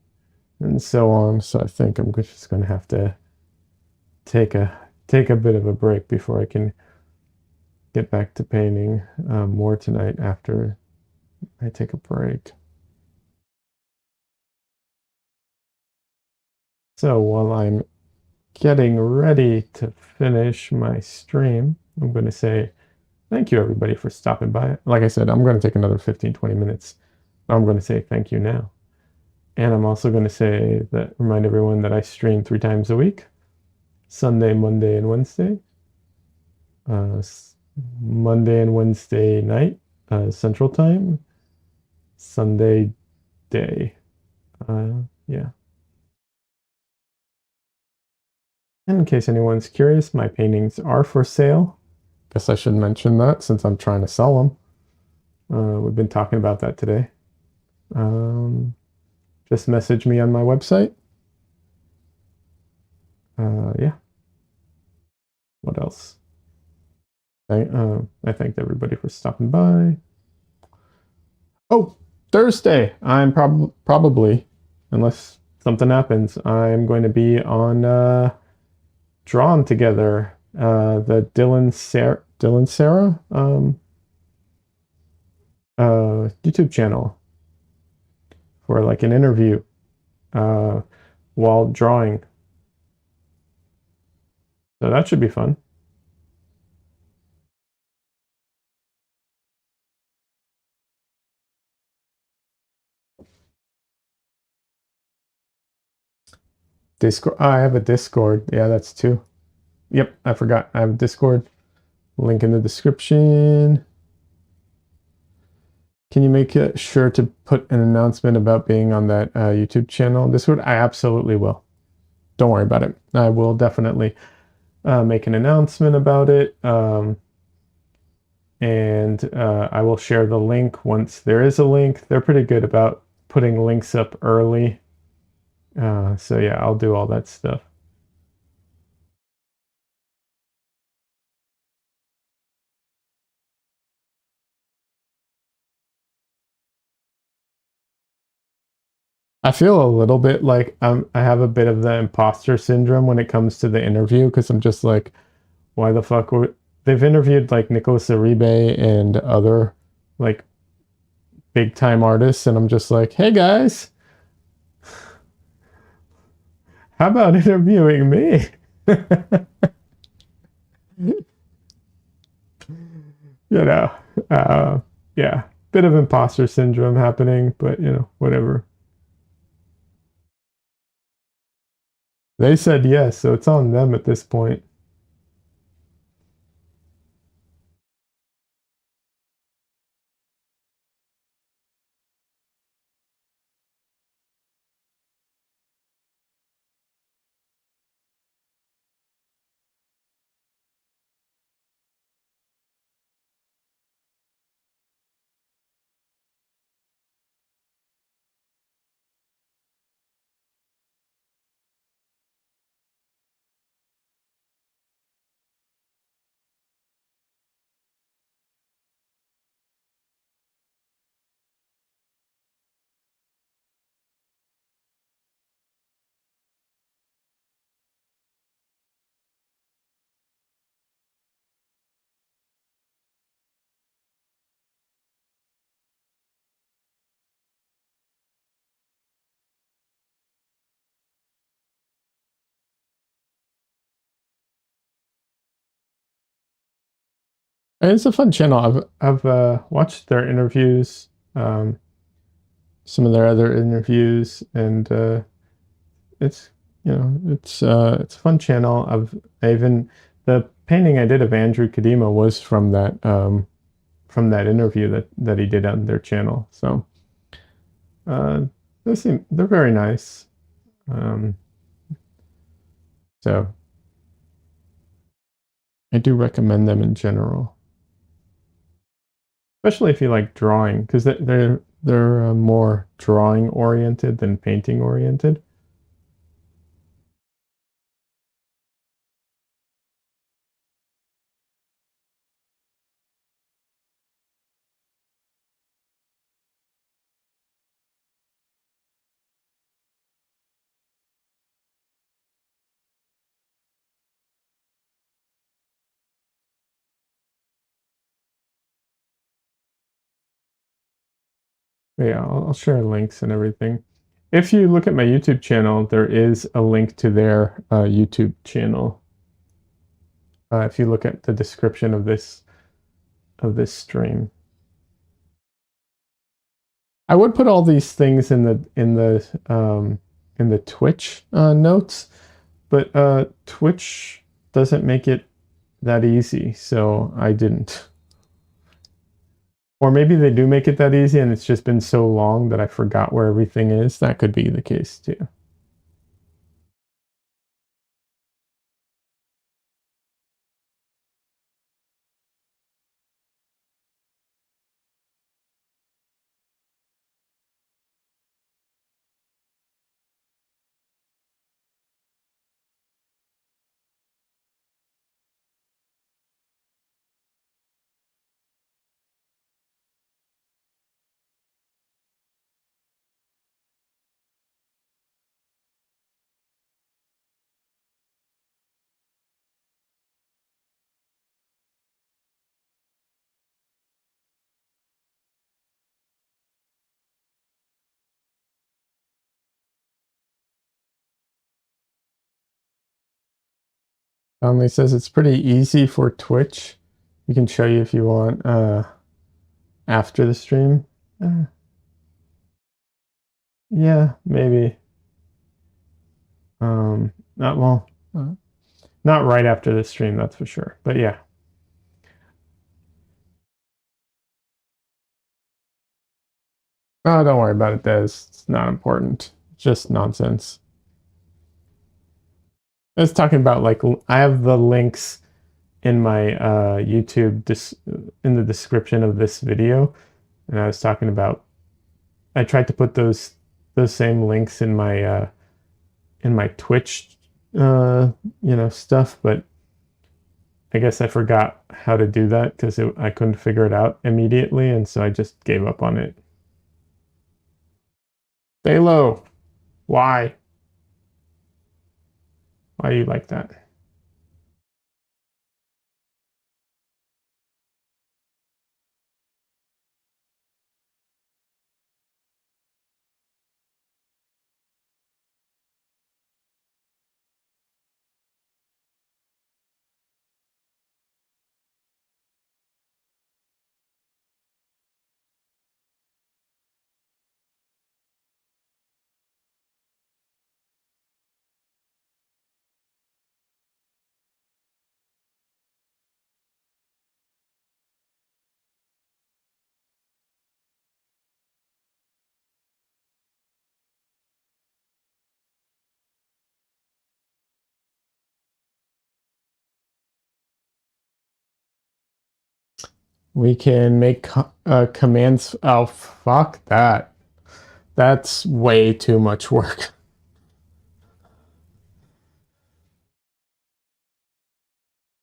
and so on. So I think I'm just going to have to take a take a bit of a break before I can get back to painting more tonight after I take a break. So while I'm getting ready to finish my stream, I'm going to say thank you everybody for stopping by. Like I said, I'm going to take another 15-20 minutes. I'm going to say thank you now. And I'm also going to say that remind everyone that I stream 3 times a week: Sunday, Monday, and Wednesday. Uh, Monday and Wednesday night, Central Time. Sunday day. Yeah. And in case anyone's curious, my paintings are for sale. Guess I should mention that since I'm trying to sell them. We've been talking about that today. Just message me on my website. Yeah. What else? I thanked everybody for stopping by. Oh, Thursday. I'm probably, unless something happens, I'm going to be on Drawn Together, the Dylan Sarah YouTube channel for like an interview uh, while drawing. So that should be fun. Discord. I have a Discord. Yeah, that's two. Yep, I forgot. I have a Discord. Link in the description. Can you make sure to put an announcement about being on that YouTube channel? Discord? I absolutely will. Don't worry about it. I will definitely make an announcement about it. And I will share the link once there is a link. They're pretty good about putting links up early. So yeah, I'll do all that stuff. I feel a little bit like I have a bit of the imposter syndrome when it comes to the interview because I'm just like, why the fuck would they've interviewed like Nicholas Uribe and other like big time artists, and I'm just like, hey guys, how about interviewing me? you know, uh, yeah, bit of imposter syndrome happening, but whatever. They said yes, so it's on them at this point. And it's a fun channel. I've watched their interviews, um, some of their other interviews, and it's it's a fun channel. I even the painting I did of Andrew Kadima was from that interview that he did on their channel. So uh, they're very nice. Um, so I do recommend them in general, especially if you like drawing, because they're more drawing oriented than painting oriented. But yeah, I'll share links and everything. If you look at my YouTube channel, there is a link to their YouTube channel. If you look at the description of this stream, I would put all these things in the Twitch notes, but Twitch doesn't make it that easy, so I didn't. Or maybe they do make it that easy, and it's just been so long that I forgot where everything is. That could be the case too. It says it's pretty easy for Twitch. We can show you if you want after the stream. Uh, yeah, maybe. Not well, not right after the stream, that's for sure. But yeah. Oh, don't worry about it, Des. It's not important. It's just nonsense. I was talking about like I have the links in my YouTube in the description of this video, and I was talking about I tried to put those same links in my Twitch stuff, but I guess I forgot how to do that because I couldn't figure it out immediately, and so I just gave up on it. Stay low. Why? Why do you like that? We can make commands. Oh, fuck that. That's way too much work.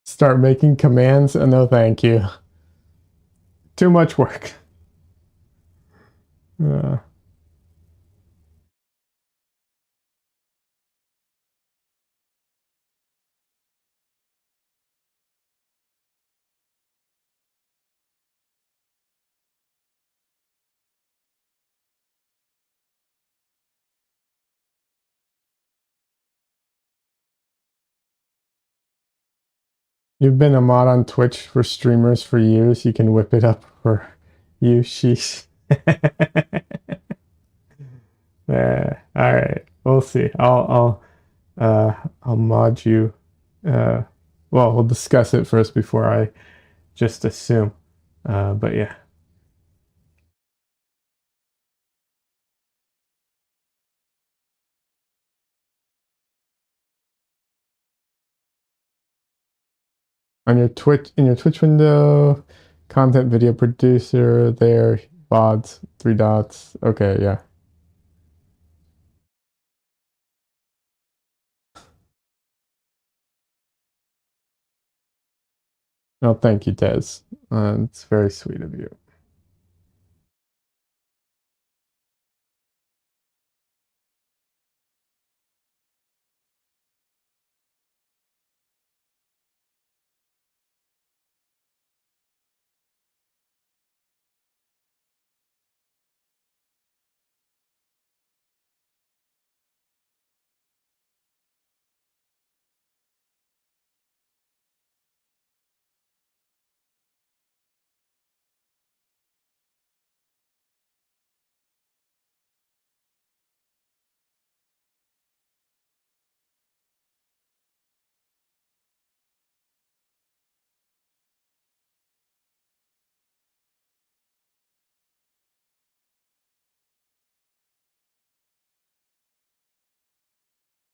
Start making commands? No, thank you. Too much work. Uh, you've been a mod on Twitch for streamers for years. You can whip it up for you. Sheesh. All right. We'll see. I'll mod you. Uh, well, we'll discuss it first before I just assume. But yeah. On your Twitch, in your Twitch window, content video producer there, VODs, three dots. Okay, yeah. Oh, thank you, Des. It's very sweet of you. Is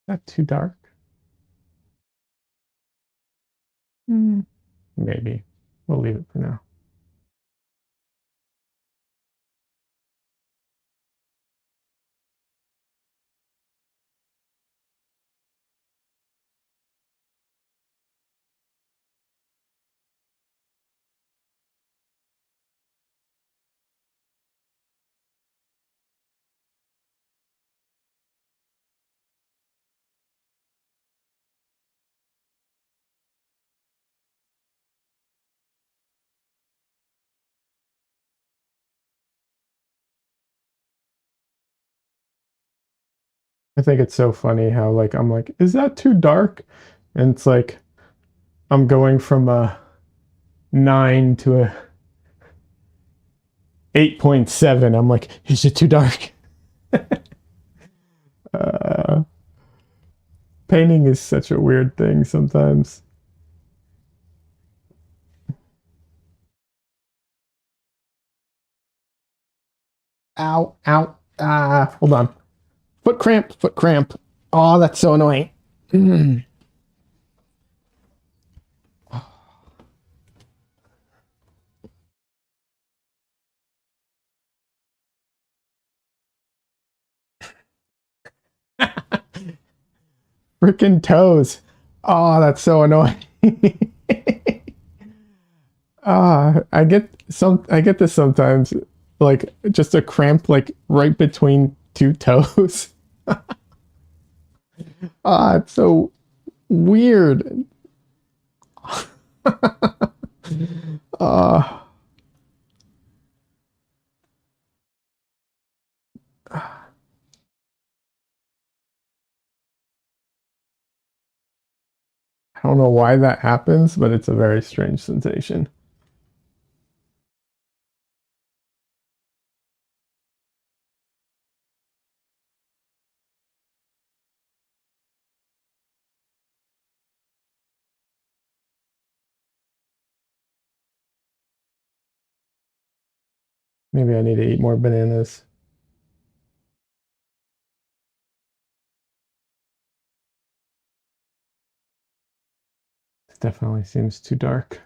that too dark? Mm. Maybe. We'll leave it for now. I think it's so funny how like I'm like, is that too dark? And it's like I'm going from a 9 to a 8.7. I'm like, is it too dark? uh, Painting is such a weird thing sometimes. Ow, ow, hold on. Foot cramp, foot cramp. Oh, that's so annoying. Freaking toes. Oh, that's so annoying. I get this sometimes, like just a cramp like right between two toes. Ah, it's so weird. uh, I don't know why that happens, but it's a very strange sensation. Maybe I need to eat more bananas. It definitely seems too dark.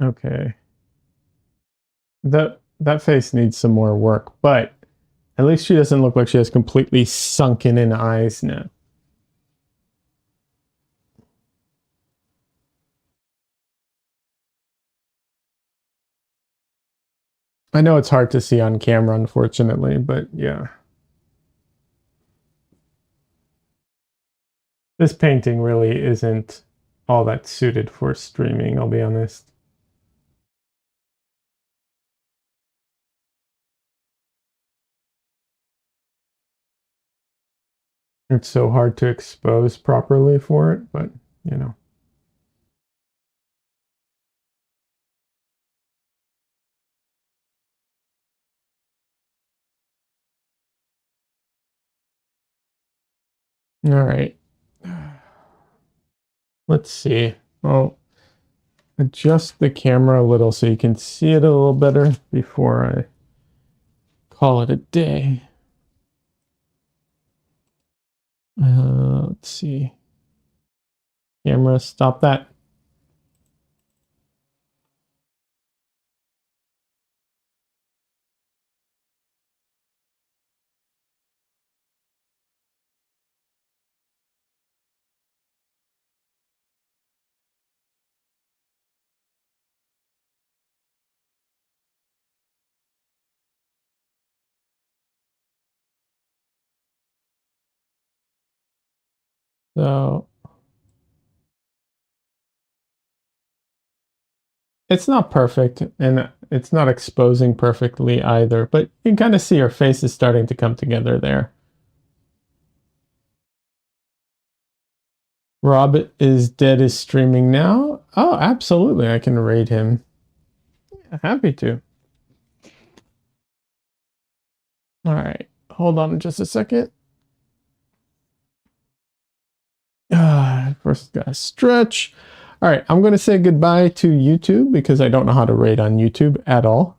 Okay. That face needs some more work, but at least she doesn't look like she has completely sunken in eyes now. I know it's hard to see on camera, unfortunately, but yeah. This painting really isn't all that suited for streaming, I'll be honest. It's so hard to expose properly for it, but you know. All right. Let's see. I'll adjust the camera a little so you can see it a little better before I call it a day. Let's see. Camera, stop that. So it's not perfect and it's not exposing perfectly either, but you can kind of see her face is starting to come together there. Rob is Dead is streaming now. Oh, absolutely. I can raid him. Yeah, happy to. All right. Hold on just a second. First, gotta stretch. All right. I'm going to say goodbye to YouTube because I don't know how to raid on YouTube at all.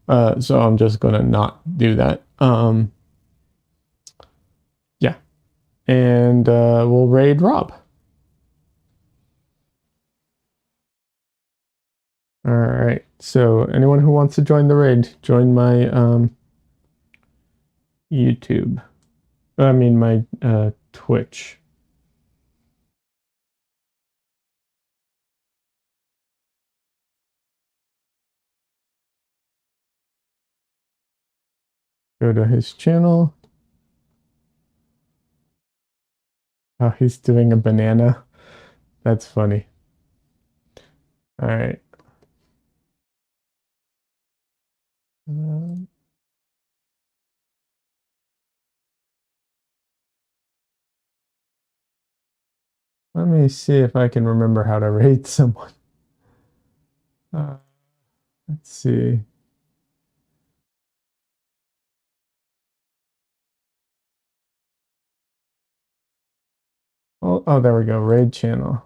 So I'm just going to not do that. Yeah. And we'll raid Rob. All right. So anyone who wants to join the raid, join my YouTube. I mean my Twitch. Go to his channel. Oh, he's doing a banana. That's funny. All right. Um, Let me see if I can remember how to raid someone. Uh, let's see. Oh, there we go. Raid channel.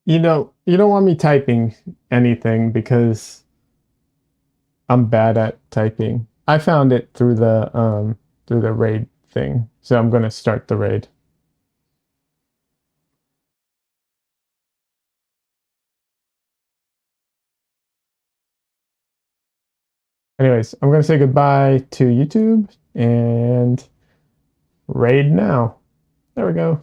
You don't want me typing anything because I'm bad at typing. I found it through the raid thing. So I'm gonna start the raid. Anyways, I'm gonna say goodbye to YouTube and raid now. There we go.